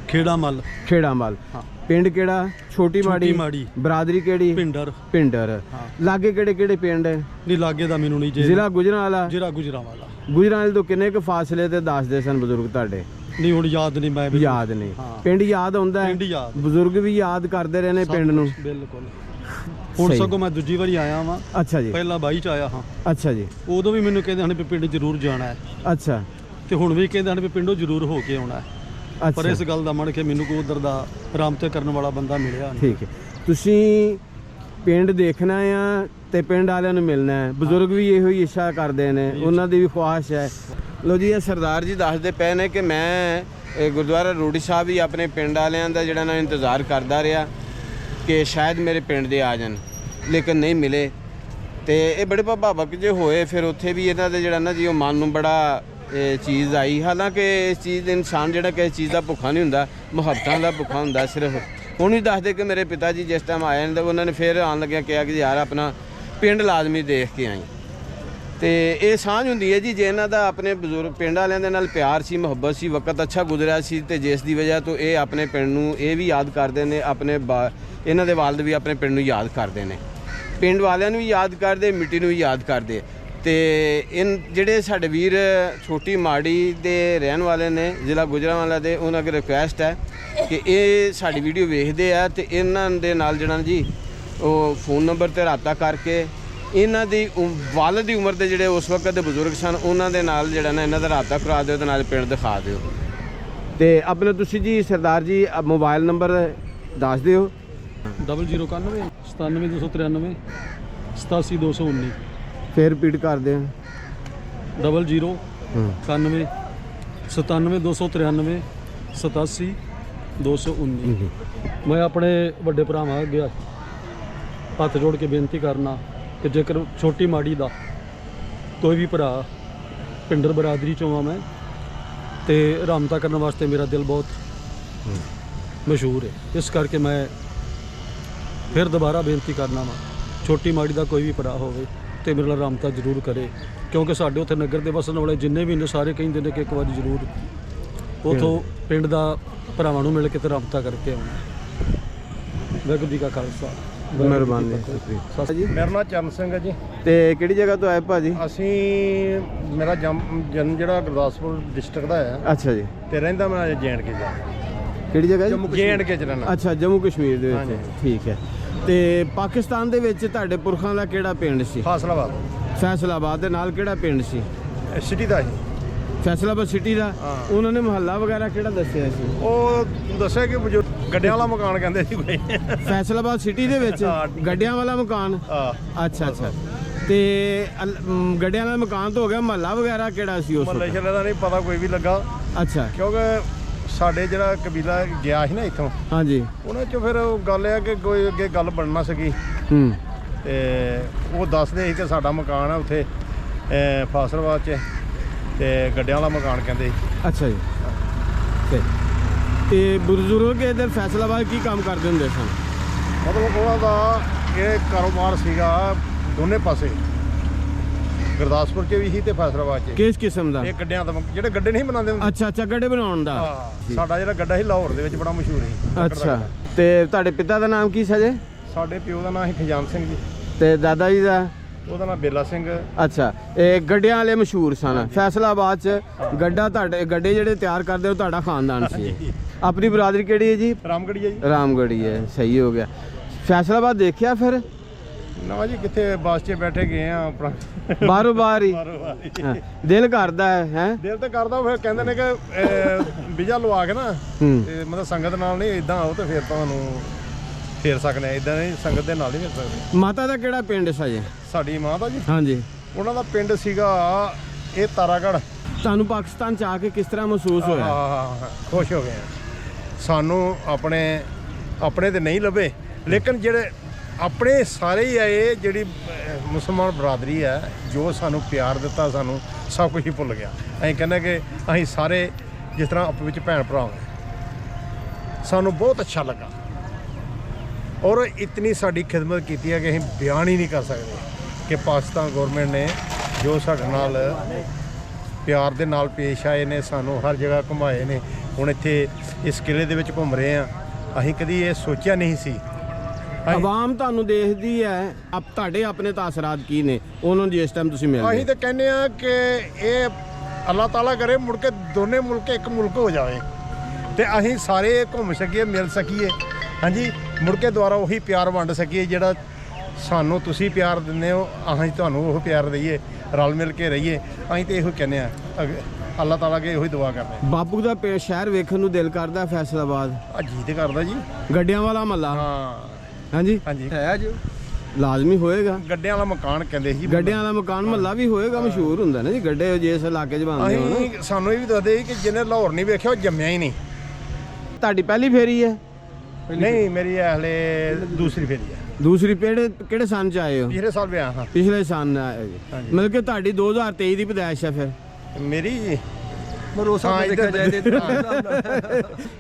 ਖੇੜਾ ਮੱਲ। ਖੇੜਾ ਮੱਲ। ਪਿੰਡ ਕਿਹੜਾ? ਛੋਟੀ ਮਾੜੀ। ਬਰਾਦਰੀ ਕਿਹੜੀ? ਭਿੰਡਰ। ਭਿੰਡਰ। ਲਾਗੇ ਕਿਹੜੇ ਕਿਹੜੇ ਪਿੰਡ? ਨਹੀਂ, ਲਾਗੇ ਦਾ ਮੈਨੂੰ ਨਹੀਂ ਜੇ। ਜ਼ਿਲ੍ਹਾ ਗੁਜਰਾਂਵਾਲਾ। ਜ਼ਿਲ੍ਹਾ ਗੁਜਰਾਂਵਾਲਾ। ਗੁਜਰਾਂਵਾਲੇ ਤੋਂ ਕਿੰਨੇ ਕੁ ਫਾਸਲੇ ਤੇ ਦੱਸਦੇ ਸਨ ਬਜ਼ੁਰਗ ਤੁਹਾਡੇ? ਨਹੀਂ, ਹੁਣ ਯਾਦ ਨਹੀਂ। ਮੈਂ ਯਾਦ ਨਹੀਂ। ਪਿੰਡ ਯਾਦ ਆਉਂਦਾ ਹੈ? ਪਿੰਡ ਯਾਦ। ਬਜ਼ੁਰਗ ਵੀ ਯਾਦ ਕਰਦੇ ਰਹੇ ਨੇ ਪਿੰਡ ਨੂੰ? ਬਿਲਕੁਲ। ਹੁਣ ਸਗੋਂ ਮੈਂ ਦੂਜੀ ਵਾਰੀ ਆਇਆ ਵਾਂ। ਅੱਛਾ ਜੀ। ਪਹਿਲਾਂ 22 ਚ ਆਇਆ ਹਾਂ। ਅੱਛਾ ਜੀ। ਉਦੋਂ ਵੀ ਮੈਨੂੰ ਕਹਿੰਦੇ ਹਨ ਵੀ ਪਿੰਡ ਜ਼ਰੂਰ ਜਾਣਾ ਹੈ। ਅੱਛਾ। ਤੇ ਹੁਣ ਵੀ ਕਹਿੰਦੇ ਹਨ ਵੀ ਪਿੰਡੋਂ ਜ਼ਰੂਰ ਹੋ ਕੇ ਆਉਣਾ ਹੈ। ਪਰ ਅੱਛਾ, ਇਸ ਗੱਲ ਦਾ ਮਣ ਕੇ ਮੈਨੂੰ ਕੋਈ ਉਧਰ ਦਾ ਰਾਮਤੇ ਕਰਨ ਵਾਲਾ ਬੰਦਾ ਮਿਲਿਆ ਨਹੀਂ। ਠੀਕ ਹੈ। ਤੁਸੀਂ ਪਿੰਡ ਦੇਖਣਾ ਆ ਤੇ ਪਿੰਡ ਵਾਲਿਆਂ ਨੂੰ ਮਿਲਣਾ ਹੈ। ਬਜ਼ੁਰਗ ਵੀ ਇਹੋ ਹੀ ਇੱਛਾ ਕਰਦੇ ਨੇ, ਉਹਨਾਂ ਦੀ ਵੀ ਖੁਆਇਸ਼ ਹੈ। ਲੋ ਜੀ, ਇਹ ਸਰਦਾਰ ਜੀ ਦੱਸਦੇ ਪਏ ਨੇ ਕਿ ਮੈਂ ਗੁਰਦੁਆਰਾ ਰੋੜੀ ਸਾਹਿਬ ਹੀ ਆਪਣੇ ਪਿੰਡ ਵਾਲਿਆਂ ਦਾ ਜਿਹੜਾ ਨਾ ਇੰਤਜ਼ਾਰ ਕਰਦਾ ਰਿਹਾ ਕਿ ਸ਼ਾਇਦ ਮੇਰੇ ਪਿੰਡ ਦੇ ਆ ਜਾਣ, ਲੇਕਿਨ ਨਹੀਂ ਮਿਲੇ। ਤੇ ਇਹ ਬੜੇ ਭਾਵਕ ਜੇ ਹੋਏ। ਫਿਰ ਉੱਥੇ ਵੀ ਇਹਨਾਂ ਦੇ ਜਿਹੜਾ ਨਾ ਜੀ ਉਹ ਮਨ ਨੂੰ ਬੜਾ ਇਹ ਚੀਜ਼ ਆਈ। ਹਾਲਾਂਕਿ ਇਸ ਚੀਜ਼ ਦੇ ਇਨਸਾਨ ਜਿਹੜਾ ਕਿਸੇ ਚੀਜ਼ ਦਾ ਭੁੱਖਾ ਨਹੀਂ ਹੁੰਦਾ, ਮੁਹੱਬਤਾਂ ਦਾ ਭੁੱਖਾ ਹੁੰਦਾ ਸਿਰਫ। ਹੁਣ ਵੀ ਦੱਸਦੇ ਕਿ ਮੇਰੇ ਪਿਤਾ ਜੀ ਜਿਸ ਟਾਈਮ ਆਏ ਨੇ ਤਾਂ ਉਹਨਾਂ ਨੇ ਫਿਰ ਆਉਣ ਲੱਗਿਆ ਕਿਹਾ ਕਿ ਯਾਰ ਆਪਣਾ ਪਿੰਡ ਲਾਜ਼ਮੀ ਦੇਖ ਕੇ ਆਈ। ਤੇ ਇਹ ਸਾਂਝ ਹੁੰਦੀ ਹੈ ਜੀ, ਜੇ ਇਹਨਾਂ ਦਾ ਆਪਣੇ ਬਜ਼ੁਰਗ ਪਿੰਡ ਵਾਲਿਆਂ ਦੇ ਨਾਲ ਪਿਆਰ ਸੀ, ਮੁਹੱਬਤ ਸੀ, ਵਕਤ ਅੱਛਾ ਗੁਜ਼ਰਿਆ ਸੀ, ਤੇ ਜਿਸ ਦੀ ਵਜ੍ਹਾ ਤੋਂ ਇਹ ਆਪਣੇ ਪਿੰਡ ਨੂੰ ਇਹ ਵੀ ਯਾਦ ਕਰਦੇ ਨੇ। ਆਪਣੇ ਇਹਨਾਂ ਦੇ ਵਾਲਦ ਵੀ ਆਪਣੇ ਪਿੰਡ ਨੂੰ ਯਾਦ ਕਰਦੇ ਨੇ, ਪਿੰਡ ਵਾਲਿਆਂ ਨੂੰ ਵੀ ਯਾਦ ਕਰਦੇ, ਮਿੱਟੀ ਨੂੰ ਵੀ ਯਾਦ ਕਰਦੇ। ਤੇ ਜਿਹੜੇ ਸਾਡੇ ਵੀਰ ਛੋਟੀ ਮਾੜੀ ਦੇ ਰਹਿਣ ਵਾਲੇ ਨੇ, ਜ਼ਿਲ੍ਹਾ ਗੁਜਰਾਂਵਾਲਾ ਦੇ, ਉਹਨਾਂ ਅੱਗੇ ਰਿਕੁਐਸਟ ਹੈ ਕਿ ਇਹ ਸਾਡੀ ਵੀਡੀਓ ਵੇਖਦੇ ਆ ਤੇ ਇਹਨਾਂ ਦੇ ਨਾਲ ਜਿਹੜਾ ਜੀ ਉਹ ਫੋਨ ਨੰਬਰ ਤੇ ਰਾਬਤਾ ਕਰਕੇ ਇਹਨਾਂ ਦੀ ਵਾਲਦ ਦੀ ਉਮਰ ਦੇ ਜਿਹੜੇ ਉਸ ਵਕਤ ਦੇ ਬਜ਼ੁਰਗ ਸਨ ਉਹਨਾਂ ਦੇ ਨਾਲ ਜਿਹੜਾ ਨਾ ਇਹਨਾਂ ਦਾ ਰਾਬਤਾ ਕਰਾ ਦਿਓ ਤੇ ਨਾਲ ਪਿੰਡ ਦਿਖਾ ਦਿਓ। ਤੇ ਆਪਣੇ ਤੁਸੀਂ ਜੀ ਸਰਦਾਰ ਜੀ ਮੋਬਾਈਲ ਨੰਬਰ ਦੱਸ ਦਿਓ। 0091 97293 87219। ਫਿਰ ਰਿਪੀਟ ਕਰ ਦਿਓ। 0091 97293 87219। ਮੈਂ ਆਪਣੇ ਵੱਡੇ ਭਰਾਵਾਂ ਅੱਗੇ ਹੱਥ ਜੋੜ ਕੇ ਬੇਨਤੀ ਕਰਨਾ ਕਿ ਜੇਕਰ ਛੋਟੀ ਮਾੜੀ ਦਾ ਕੋਈ ਵੀ ਭਰਾ ਭਿੰਡਰ ਬਰਾਦਰੀ ਚੋਂ ਆ ਮੈਂ, ਤੇ ਰਾਮਤਾ ਕਰਨ ਵਾਸਤੇ ਮੇਰਾ ਦਿਲ ਬਹੁਤ ਮਸ਼ਹੂਰ ਹੈ। ਇਸ ਕਰਕੇ ਮੈਂ ਫਿਰ ਦੁਬਾਰਾ ਬੇਨਤੀ ਕਰਨਾ ਵਾ, ਛੋਟੀ ਮਾੜੀ ਦਾ ਕੋਈ ਵੀ ਭਰਾ ਹੋਵੇ ਤੇ ਮੇਰੇ ਨਾਲ ਰਾਮਤਾ ਜ਼ਰੂਰ ਕਰੇ, ਕਿਉਂਕਿ ਸਾਡੇ ਉੱਥੇ ਨਗਰ ਦੇ ਵਸਣ ਵਾਲੇ ਜਿੰਨੇ ਵੀ ਨੇ ਸਾਰੇ ਕਹਿੰਦੇ ਨੇ ਕਿ ਇੱਕ ਵਾਰੀ ਜ਼ਰੂਰ ਉੱਥੋਂ ਪਿੰਡ ਦਾ ਭਰਾਵਾਂ ਨੂੰ ਮਿਲ ਕੇ ਤੇ ਰਾਮਤਾ ਕਰਕੇ ਆਉਣਾ। ਵਾਹਿਗੁਰੂ ਜੀ ਕਾ ਖਾਲਸਾ, ਮਿਹਰਬਾਨੀ ਜੀ। ਮੇਰਾ ਨਾਮ ਚਰਨ ਸਿੰਘ ਹੈ ਜੀ। ਤੇ ਕਿਹੜੀ ਜਗ੍ਹਾ ਤੋਂ ਆਏ ਭਾਜੀ? ਅਸੀਂ ਮੇਰਾ ਜਨਮ ਜਿਹੜਾ ਗੁਰਦਾਸਪੁਰ ਡਿਸਟ੍ਰਿਕਟ ਦਾ ਹੈ। ਅੱਛਾ ਜੀ। ਤੇ ਰਹਿੰਦਾ ਮੈਂ J&K ਦਾ। ਕਿਹੜੀ ਜਗ੍ਹਾ? J&K ਚ ਰਹਿਣਾ। ਅੱਛਾ, ਜੰਮੂ ਕਸ਼ਮੀਰ ਦੇ ਵਿੱਚ। ਠੀਕ ਹੈ। ਤੇ ਪਾਕਿਸਤਾਨ ਦੇ ਵਿੱਚ ਤੁਹਾਡੇ ਪੁਰਖਾਂ ਦਾ ਕਿਹੜਾ ਪਿੰਡ ਸੀ? ਫੈਸਲਾਬਾਦ। ਫੈਸਲਾਬਾਦ ਦੇ ਨਾਲ ਕਿਹੜਾ ਪਿੰਡ ਸੀ? ਸਿਟੀ ਦਾ ਹੀ। ਫੈਸਲਾਬਾਦ ਸਿਟੀ ਦਾ। ਉਹਨਾਂ ਨੇ ਮੁਹੱਲਾ ਵਗੈਰਾ ਕਿਹੜਾ ਦੱਸਿਆ ਸੀ? ਉਹ ਦੱਸਿਆ ਕਿ ਬਜ਼ੁਰਗ ਗੱਡਿਆਂ ਵਾਲਾ ਮਕਾਨ ਕਹਿੰਦੇ ਸੀ ਕੋਈ। ਫੈਸਲਾਬਾਦ ਸਿਟੀ ਦੇ ਵਿੱਚ ਗੱਡਿਆਂ ਵਾਲਾ ਮਕਾਨ? ਅੱਛਾ ਅੱਛਾ। ਤੇ ਗੱਡਿਆਂ ਵਾਲਾ ਮਕਾਨ ਤਾਂ ਹੋ ਗਿਆ, ਮੁਹੱਲਾ ਵਗੈਰਾ ਕਿਹੜਾ ਸੀ ਉਸ? ਮੁਹੱਲੇ ਦਾ ਨਹੀਂ ਪਤਾ ਕੋਈ ਵੀ ਲੱਗਾ। ਅੱਛਾ। ਕਿਉਂਕਿ ਸਾਡੇ ਜਿਹੜਾ ਕਬੀਲਾ ਗਿਆ ਸੀ ਨਾ ਇੱਥੋਂ, ਹਾਂਜੀ, ਉਹਨਾਂ 'ਚੋਂ ਫਿਰ ਉਹ ਗੱਲ ਆ ਕਿ ਕੋਈ ਅੱਗੇ ਗੱਲ ਬਣ ਨਾ ਸਕੀ। ਤੇ ਉਹ ਦੱਸਦੇ ਸੀ ਕਿ ਸਾਡਾ ਮਕਾਨ ਆ ਉੱਥੇ ਫਾਸਲਾਬਾਦ 'ਚ, ਤੇ ਗੱਡਿਆਂ ਵਾਲਾ ਮਕਾਨ ਕਹਿੰਦੇ। ਅੱਛਾ ਜੀ। ਤੇ ਬਜ਼ੁਰਗ ਇੱਧਰ ਫੈਸਲਾਬਾਦ ਕੀ ਕੰਮ ਕਰਦੇ ਹੁੰਦੇ ਸਨ? ਮਤਲਬ ਉਹਨਾਂ ਦਾ ਇਹ ਕਾਰੋਬਾਰ ਸੀਗਾ ਦੋਨੇ ਪਾਸੇ, ਗੁਰਦਾਸਪੁਰ 'ਚ ਵੀ ਸੀ ਤੇ ਫੈਸਲਾਬਾਦ 'ਚ। ਕਿਸ ਕਿਸਮ ਦਾ? ਇਹ ਗੱਡਿਆਂ ਦਾ, ਜਿਹੜੇ ਗੱਡੇ ਨਹੀਂ ਬਣਾਉਂਦੇ ਹੁੰਦੇ। ਅੱਛਾ ਅੱਛਾ, ਗੱਡੇ ਬਣਾਉਣ ਦਾ। ਸਾਡਾ ਜਿਹੜਾ ਗੱਡਾ ਸੀ ਲਾਹੌਰ ਦੇ ਵਿੱਚ ਬੜਾ ਮਸ਼ਹੂਰ ਸੀ। ਅੱਛਾ। ਤੇ ਤੁਹਾਡੇ ਪਿਤਾ ਦਾ ਨਾਮ ਕੀ ਸੀ? ਸਾਡੇ ਪਿਓ ਦਾ ਨਾਮ ਸੀ ਖਜ਼ਾਨ ਸਿੰਘ ਜੀ। ਤੇ ਦਾਦਾ ਜੀ ਦਾ? ਉਹਦਾ ਨਾਮ ਬੇਲਾ ਸਿੰਘ। ਅੱਛਾ, ਇਹ ਗੱਡਿਆਂ ਵਾਲੇ ਮਸ਼ਹੂਰ ਸਨ ਫੈਸਲਾਬਾਦ ਚ। ਗੱਡਾ ਤੁਹਾਡੇ ਗੱਡੇ ਜਿਹੜੇ ਤਿਆਰ ਕਰਦੇ ਹੋ ਤੁਹਾਡਾ ਖਾਨਦਾਨ ਸੀ। ਆਪਣੀ ਬਰਾਦਰੀ ਕਿਹੜੀ ਹੈ ਜੀ? ਰਾਮਗੜੀਆ ਜੀ। ਰਾਮਗੜੀ ਹੈ, ਸਹੀ ਹੋ ਗਿਆ। ਫੈਸਲਾਬਾਦ ਦੇਖਿਆ ਫਿਰ? ਨਾ ਜੀ, ਕਿੱਥੇ ਬੱਸ 'ਚ ਬੈਠੇ ਗਏ ਆ ਆਪਣਾ ਬਾਹਰੋਂ ਬਾਹਰ ਹੀ। ਹਾਂ, ਦਿਲ ਕਰਦਾ ਹੈ ਦਿਲ ਤਾਂ ਕਰਦਾ, ਫਿਰ ਕਹਿੰਦੇ ਨੇ ਕਿ ਵੀਜ਼ਾ ਲਵਾ ਕੇ ਨਾ ਤੇ ਮਤਲਬ ਸੰਗਤ ਨਾਲ ਨਹੀਂ ਇਦਾਂ ਆਓ ਤੇ ਫਿਰ ਤੁਹਾਨੂੰ ਫੇਰ ਸਕਦੇ ਆ, ਇਦਾਂ ਨਹੀਂ ਸੰਗਤ ਦੇ ਨਾਲ ਨਹੀਂ ਫਿਰ ਸਕਦੇ। ਮਾਤਾ ਦਾ ਕਿਹੜਾ ਪਿੰਡ ਸਜੇ? ਸਾਡੀ ਮਾਂ ਦਾ ਜੀ, ਹਾਂਜੀ, ਉਹਨਾਂ ਦਾ ਪਿੰਡ ਸੀਗਾ ਇਹ ਤਾਰਾਗੜ੍ਹ। ਤੁਹਾਨੂੰ ਪਾਕਿਸਤਾਨ ਚ ਆ ਕੇ ਕਿਸ ਤਰ੍ਹਾਂ ਮਹਿਸੂਸ ਹੋਇਆ? ਖੁਸ਼ ਹੋ ਗਏ ਆ। ਸਾਨੂੰ ਆਪਣੇ ਤੇ ਨਹੀਂ ਲੱਭੇ, ਲੇਕਿਨ ਜਿਹੜੇ ਆਪਣੇ ਸਾਰੇ ਹੀ ਆਏ, ਜਿਹੜੀ ਮੁਸਲਮਾਨ ਬਰਾਦਰੀ ਹੈ, ਜੋ ਸਾਨੂੰ ਪਿਆਰ ਦਿੱਤਾ, ਸਾਨੂੰ ਸਭ ਕੁਝ ਹੀ ਭੁੱਲ ਗਿਆ। ਅਸੀਂ ਕਹਿੰਦੇ ਕਿ ਅਸੀਂ ਸਾਰੇ ਜਿਸ ਤਰ੍ਹਾਂ ਆਪਸ ਵਿੱਚ ਭੈਣ ਭਰਾ ਹਾਂ। ਸਾਨੂੰ ਬਹੁਤ ਅੱਛਾ ਲੱਗਾ ਔਰ ਇਤਨੀ ਸਾਡੀ ਖਿਦਮਤ ਕੀਤੀ ਹੈ ਕਿ ਅਸੀਂ ਬਿਆਨ ਹੀ ਨਹੀਂ ਕਰ ਸਕਦੇ ਕਿ ਪਾਕਿਸਤਾਨ ਗੌਰਮੈਂਟ ਨੇ ਜੋ ਸਾਡੇ ਨਾਲ ਪਿਆਰ ਦੇ ਨਾਲ ਪੇਸ਼ ਆਏ ਨੇ, ਸਾਨੂੰ ਹਰ ਜਗ੍ਹਾ ਘੁਮਾਏ ਨੇ। ਹੁਣ ਇੱਥੇ ਇਸ ਕਿਲੇ ਦੇ ਵਿੱਚ ਘੁੰਮ ਰਹੇ ਹਾਂ, ਅਸੀਂ ਕਦੀ ਇਹ ਸੋਚਿਆ ਨਹੀਂ ਸੀ। ਆਵਾਮ ਤੁਹਾਨੂੰ ਦੇਖਦੀ ਹੈ, ਤੁਹਾਡੇ ਆਪਣੇ ਤਾਸਰਾਤ ਕੀ ਨੇ ਉਹਨਾਂ ਨੂੰ ਜਿਸ ਟਾਈਮ ਤੁਸੀਂ ਮਿਲਦੇ? ਅਸੀਂ ਤਾਂ ਕਹਿੰਦੇ ਆ ਕਿ ਇਹ ਅੱਲਾਹ ਤਾਲਾ ਕਰੇ ਮੁੜ ਕੇ ਦੋਨੇ ਮੁਲਕ ਇੱਕ ਮੁਲਕ ਹੋ ਜਾਵੇ ਤੇ ਅਸੀਂ ਸਾਰੇ ਘੁੰਮ ਸਕੀਏ, ਮਿਲ ਸਕੀਏ। ਹਾਂਜੀ, ਮੁੜ ਕੇ ਦੁਬਾਰਾ ਉਹੀ ਪਿਆਰ ਵੰਡ ਸਕੀਏ ਜਿਹੜਾ ਸਾਨੂੰ ਤੁਸੀਂ ਪਿਆਰ ਦਿੰਦੇ ਹੋ, ਅਸੀਂ ਤੁਹਾਨੂੰ ਉਹ ਪਿਆਰ ਦਈਏ, ਰਲ ਮਿਲ ਕੇ ਰਹੀਏ। ਅਸੀਂ ਤਾਂ ਇਹੋ ਕਹਿੰਦੇ ਆ, ਅੱਲਾਹ ਤਾਲਾ ਕੇ ਇਹੋ ਹੀ ਦੁਆ ਕਰਦੇ ਹਾਂ। ਬਾਪੂ ਦਾ ਸ਼ਹਿਰ ਵੇਖਣ ਨੂੰ ਦਿਲ ਕਰਦਾ ਫੈਸਲਾਬਾਦ? ਜੀ ਤੇ ਕਰਦਾ ਜੀ। ਗੱਡਿਆਂ ਵਾਲਾ ਮਹੱਲਾ? ਹਾਂ ਹਾਂਜੀ ਹਾਂਜੀ, ਹੈ ਜੀ, ਲਾਜ਼ਮੀ ਹੋਏਗਾ। ਗੱਡਿਆਂ ਵਾਲਾ ਮਕਾਨ ਕਹਿੰਦੇ ਸੀ। ਗੱਡਿਆਂ ਵਾਲਾ ਮਕਾਨ ਮਹੱਲਾ ਵੀ ਹੋਏਗਾ, ਮਸ਼ਹੂਰ ਹੁੰਦਾ ਨਾ ਜੀ ਗੱਡੇ ਜਿਸ ਇਲਾਕੇ 'ਚ ਬਣਦੇ ਹੋਣ। ਅਸੀਂ ਸਾਨੂੰ ਇਹ ਵੀ ਦੱਸਦੇ ਸੀ ਕਿ ਜਿਹਨੇ ਲਾਹੌਰ ਨਹੀਂ ਵੇਖਿਆ ਉਹ ਜੰਮਿਆ ਹੀ ਨਹੀਂ। ਤੁਹਾਡੀ ਪਹਿਲੀ ਫੇਰੀ ਹੈ? ਨਹੀਂ, ਮੇਰੀ ਹਲੇ ਦੂਸਰੀ ਫੇਰੀ ਹੈ। ਦੂਸਰੀ ਕਿਹੜੇ ਸੰਨ 'ਚ ਆਏ ਹੋ? ਪਿਛਲੇ ਸਾਲ ਵਿਆਹ ਹਾਂ। ਪਿਛਲੇ ਸੰਨ ਆਏ ਜੀ। ਮਤਲਬ ਕਿ ਤੁਹਾਡੀ 2023 ਦੀ ਪੈਦਾਇਸ਼ ਹੈ ਫਿਰ? ਮੇਰੀ ਭਰੋਸਾ ਦੇਖਿਆ ਜਾਏ ਤੇ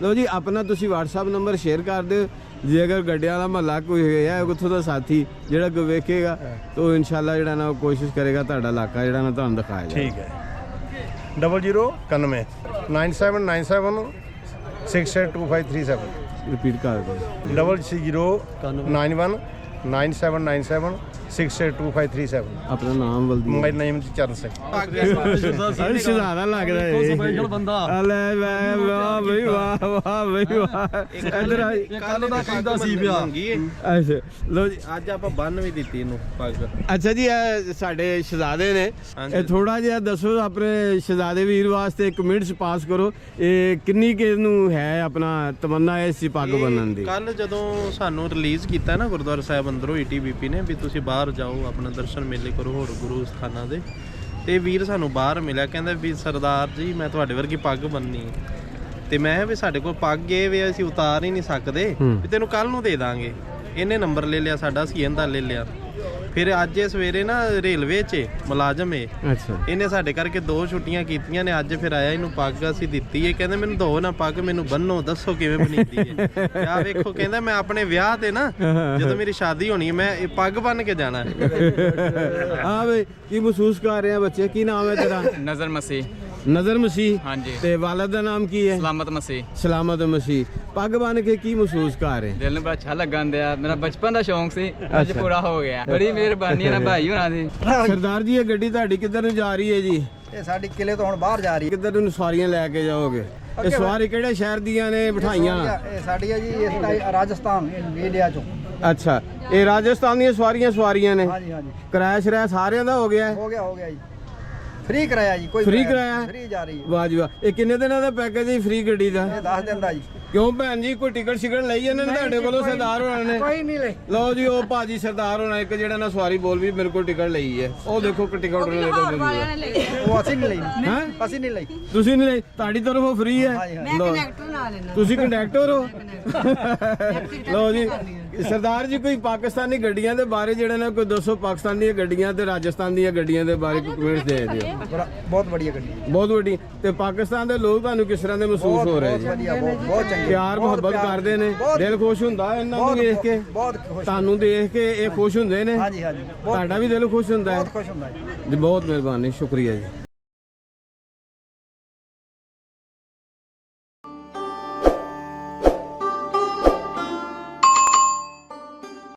ਲਓ ਜੀ, ਆਪਣਾ ਤੁਸੀਂ WhatsApp ਨੰਬਰ ਸ਼ੇਅਰ ਕਰ ਦਿਓ। ਜੇ ਅਗਰ ਗੱਡਿਆਂ ਵਾਲਾ ਮਹੱਲਾ ਕੋਈ ਹੈ ਉੱਥੋਂ ਦਾ ਸਾਥੀ ਜਿਹੜਾ ਕੋਈ ਵੇਖੇਗਾ ਤਾਂ ਉਹ ਇਨਸ਼ਾਅੱਲਾ ਜਿਹੜਾ ਨਾ ਉਹ ਕੋਸ਼ਿਸ਼ ਕਰੇਗਾ ਤੁਹਾਡਾ ਇਲਾਕਾ ਜਿਹੜਾ ਨਾ ਤੁਹਾਨੂੰ ਦਿਖਾਇਆ ਜਾਏ। ਠੀਕ ਹੈ। 0091 9797 682537 ਰਿਪੀਟ ਕਰ ਦਿਓ। 0091 9797 682537। ਆਪਣਾ ਨਾਮ ਬਲਦੀ? ਮੇਰਾ ਨਾਮ ਚਰਨ ਸਿੰਘ। ਸ਼ਹਿਜ਼ਾਦਾ ਲੱਗਦਾ ਹੈ ਸਪੈਸ਼ਲ ਬੰਦਾ। ਲੈ ਵਾਹ ਬਈ ਵਾਹ, ਵਾਹ ਬਈ ਵਾਹ। ਇੱਧਰ ਆ। ਕੱਲ ਦਾ ਕਹਿੰਦਾ ਸੀ ਪਿਆ। ਅੱਛਾ, ਲਓ ਜੀ, ਅੱਜ ਆਪਾਂ ਬੰਨ ਵੀ ਦਿੱਤੀ ਇਹਨੂੰ ਪੱਗ। ਅੱਛਾ ਜੀ, ਇਹ ਸਾਡੇ ਸ਼ਹਿਜ਼ਾਦੇ ਨੇ। ਇਹ ਥੋੜਾ ਜਿਹਾ ਦੱਸੋ ਆਪਣੇ ਸ਼ਹਿਜ਼ਾਦੇ ਵੀਰ ਵਾਸਤੇ, ਕਮੈਂਟਸ ਪਾਸ ਕਰੋ। ਇਹ ਕਿੰਨੀ ਕਿ ਨੂੰ ਹੈ ਆਪਣਾ ਤਮੰਨਾ ਹੈ ਸੀ ਪੱਗ ਬੰਨਣ ਦੀ? ਕੱਲ ਜਦੋਂ ਸਾਨੂੰ ਰਿਲੀਜ਼ ਕੀਤਾ ਨਾ ਗੁਰਦੁਆਰਾ ਸਾਹਿਬ ਅੰਦਰੋਂ ETBP ਨੇ ਵੀ ਤੁਸੀਂ ਬਾਹਰ ਜਾਓ, ਆਪਣਾ ਦਰਸ਼ਨ ਮੇਲੇ ਕਰੋ ਹੋਰ ਗੁਰੂ ਸਥਾਨਾਂ ਦੇ, ਤੇ ਵੀਰ ਸਾਨੂੰ ਬਾਹਰ ਮਿਲਿਆ, ਕਹਿੰਦਾ ਵੀ ਸਰਦਾਰ ਜੀ ਮੈਂ ਤੁਹਾਡੇ ਵਰਗੀ ਪੱਗ ਬੰਨਣੀ। ਤੇ ਮੈਂ ਵੀ ਸਾਡੇ ਕੋਲ ਪੱਗ ਇਹ ਵੀ ਅਸੀਂ ਉਤਾਰ ਹੀ ਨਹੀਂ ਸਕਦੇ, ਵੀ ਤੈਨੂੰ ਕੱਲ ਨੂੰ ਦੇ ਦਾਂਗੇ। ਇਹਨੇ ਨੰਬਰ ਲੈ ਲਿਆ ਸਾਡਾ, ਅਸੀਂ ਇਹਦਾ ਲੈ ਲਿਆ। ਫਿਰ ਅੱਜ ਇਹ ਸਵੇਰੇ ਨਾ ਰੇਲਵੇ 'ਚ ਮੁਲਾਜ਼ਮ ਏ, ਅੱਛਾ, ਇਹਨੇ ਸਾਡੇ ਕਰਕੇ 2 ਛੁੱਟੀਆਂ ਕੀਤੀਆਂ ਨੇ। ਅੱਜ ਫਿਰ ਆਇਆ, ਇਹਨੂੰ ਪੱਗ ਅਸੀਂ ਦਿੱਤੀ ਏ। ਕਹਿੰਦੇ ਮੈਨੂੰ ਦੋ ਨਾ ਪੱਗ, ਮੈਨੂੰ ਬੰਨੋ, ਦੱਸੋ ਕਿਵੇਂ ਬਣੀਦੀ ਏ। ਆ ਵੇਖੋ, ਕਹਿੰਦਾ ਮੈਂ ਆਪਣੇ ਵਿਆਹ ਤੇ ਨਾ ਜਦੋਂ ਮੇਰੀ ਸ਼ਾਦੀ ਹੋਣੀ ਹੈ ਮੈਂ ਇਹ ਪੱਗ ਬੰਨ ਕੇ ਜਾਣਾ। ਹਾਂ ਬਈ, ਕੀ ਮਹਿਸੂਸ ਕਰ ਰਹੇ ਆ ਬੱਚੇ? ਕੀ ਨਾਮ ਹੈ ਤੇਰਾ? ਨਜ਼ਰ ਮਸੀਹ। ਨਜ਼ਰ ਮਸੀਹ। ਹਾਂਜੀ। ਤੇ ਵਾਲਦ ਦਾ ਨਾਮ ਕੀ ਹੈ? ਸਲਾਮਤ ਮਸੀਹ। ਸਲਾਮਤ ਮਸੀਹ। ਪੱਗ ਬੰਨ ਕੇ ਕੀ ਮਹਿਸੂਸ ਕਰ ਰਹੇ? ਦਿਲ ਨੂੰ ਬੜਾ ਅੱਛਾ ਲੱਗਣ ਦਿਆ। ਮੇਰਾ ਬਚਪਨ ਦਾ ਸ਼ੌਂਕ ਸੀ, ਅੱਜ ਪੂਰਾ ਹੋ ਗਿਆ। ਬੜੀ ਮਿਹਰਬਾਨੀ ਹੈ ਨਾ ਭਾਈ ਹੋਣਾ ਦੀ। ਸਰਦਾਰ ਜੀ, ਇਹ ਗੱਡੀ ਤੁਹਾਡੀ ਕਿੱਧਰ ਨੂੰ ਜਾ ਰਹੀ ਹੈ ਜੀ? ਇਹ ਸਾਡੀ ਕਿਲੇ ਤੋਂ ਹੁਣ ਬਾਹਰ ਜਾ ਰਹੀ ਕਿੱਧਰ ਨੂੰ ਸਵਾਰੀਆਂ ਲੈ ਕੇ ਜਾਓਗੇ? ਇਹ ਸਵਾਰੀ ਕਿਹੜੇ ਸ਼ਹਿਰ ਦੀਆਂ ਨੇ ਬਿਠਾਈਆਂ? ਇਹ ਸਾਡੀ ਹੈ ਜੀ, ਇਸ ਰਾਜਸਥਾਨ ਏਰੀਆ ਚੋਂ। ਅੱਛਾ, ਇਹ ਰਾਜਸਥਾਨ ਦੀਆਂ ਸਵਾਰੀਆਂ ਨੇ? ਹਾਂਜੀ ਹਾਂਜੀ, ਕਿਰਾਇਆ ਸ਼ਰਾਇਆ ਸਾਰਿਆਂ ਦਾ ਹੋ ਗਿਆ? ਹੋ ਗਿਆ ਜੀ। ਫ੍ਰੀ ਕਰਾਇਆ ਜੀ, ਕੋਈ ਫ੍ਰੀ ਕਰਾਇਆ? ਫ੍ਰੀ ਜਾ ਰਹੀ ਹੈ। ਵਾਹ ਜੀ ਵਾਹ। ਇਹ ਕਿੰਨੇ ਦਿਨਾਂ ਦਾ ਪੈਕੇਜ ਹੈ ਫ੍ਰੀ ਗੱਡੀ ਦਾ? ਇਹ 10 ਦਿਨ ਦਾ ਜੀ। ਕਿਉਂ ਭੈਣ ਜੀ, ਕੋਈ ਟਿਕਟ ਸ਼ਿਕਟ ਲਈ ਇਹਨਾਂ ਨੇ ਤੁਹਾਡੇ ਕੋਲੋਂ ਸਰਦਾਰ ਹੋਣਾ ਨੇ? ਕੋਈ ਨਹੀਂ ਲਈ। ਲਓ ਜੀ, ਉਹ ਭਾਜੀ ਸਰਦਾਰ ਹੋਣਾ ਇੱਕ ਜਿਹੜਾ ਨਾ ਸਵਾਰੀ ਬੋਲ ਵੀ ਮੇਰੇ ਕੋਲ ਟਿਕਟ ਲਈ ਹੈ, ਉਹ ਦੇਖੋ ਕਿ ਟਿਕਟ ਉਹਨਾਂ ਦੇ ਕੋਲ ਉਹ ਅਸੀਂ ਨਹੀਂ ਲਈ। ਹੈ, ਅਸੀਂ ਨਹੀਂ ਲਈ। ਤੁਸੀਂ ਨਹੀਂ ਲਈ? ਤੁਹਾਡੀ ਤਰਫੋਂ ਫ੍ਰੀ ਹੈ? ਲਓ, ਤੁਸੀਂ ਕੰਡਕਟਰ ਹੋ? ਲਓ ਜੀ, ਸਰਦਾਰ ਜੀ, ਕੋਈ ਪਾਕਿਸਤਾਨੀ ਗੱਡੀਆਂ ਦੇ ਬਾਰੇ ਜਿਹੜਾ ਨਾ ਕੋਈ ਦੱਸੋ, ਪਾਕਿਸਤਾਨ ਦੀਆਂ ਗੱਡੀਆਂ ਤੇ ਰਾਜਸਥਾਨ ਦੀਆਂ ਗੱਡੀਆਂ ਦੇ ਬਾਰੇ ਕੋਈ ਕਮੈਂਟਸ ਦੇ ਦਿਓ। ਬਹੁਤ ਵਧੀਆ ਗੱਡੀ, ਬਹੁਤ ਵੱਡੀ। ਤੇ ਪਾਕਿਸਤਾਨ ਦੇ ਲੋਕ ਤੁਹਾਨੂੰ ਕਿਸ ਤਰ੍ਹਾਂ ਦੇ ਮਹਿਸੂਸ ਹੋ ਰਹੇ ਜੀ? ਵਧੀਆ, ਬਹੁਤ ਚੰਗੀ। ਪਿਆਰ ਮੁਹੱਬਤ ਕਰਦੇ ਨੇ, ਦਿਲ ਖੁਸ਼ ਹੁੰਦਾ ਇਹਨਾਂ ਨੂੰ ਵੇਖ ਕੇ? ਬਹੁਤ ਖੁਸ਼। ਤੁਹਾਨੂੰ ਦੇਖ ਕੇ ਇਹ ਖੁਸ਼ ਹੁੰਦੇ ਨੇ? ਹਾਂਜੀ ਹਾਂਜੀ, ਤੁਹਾਡਾ ਵੀ ਦਿਲ ਖੁਸ਼ ਹੁੰਦਾ ਹੈ? ਬਹੁਤ ਖੁਸ਼ ਹੁੰਦਾ ਜੀ। ਜੀ, ਬਹੁਤ ਮਿਹਰਬਾਨੀ, ਸ਼ੁਕਰੀਆ ਜੀ।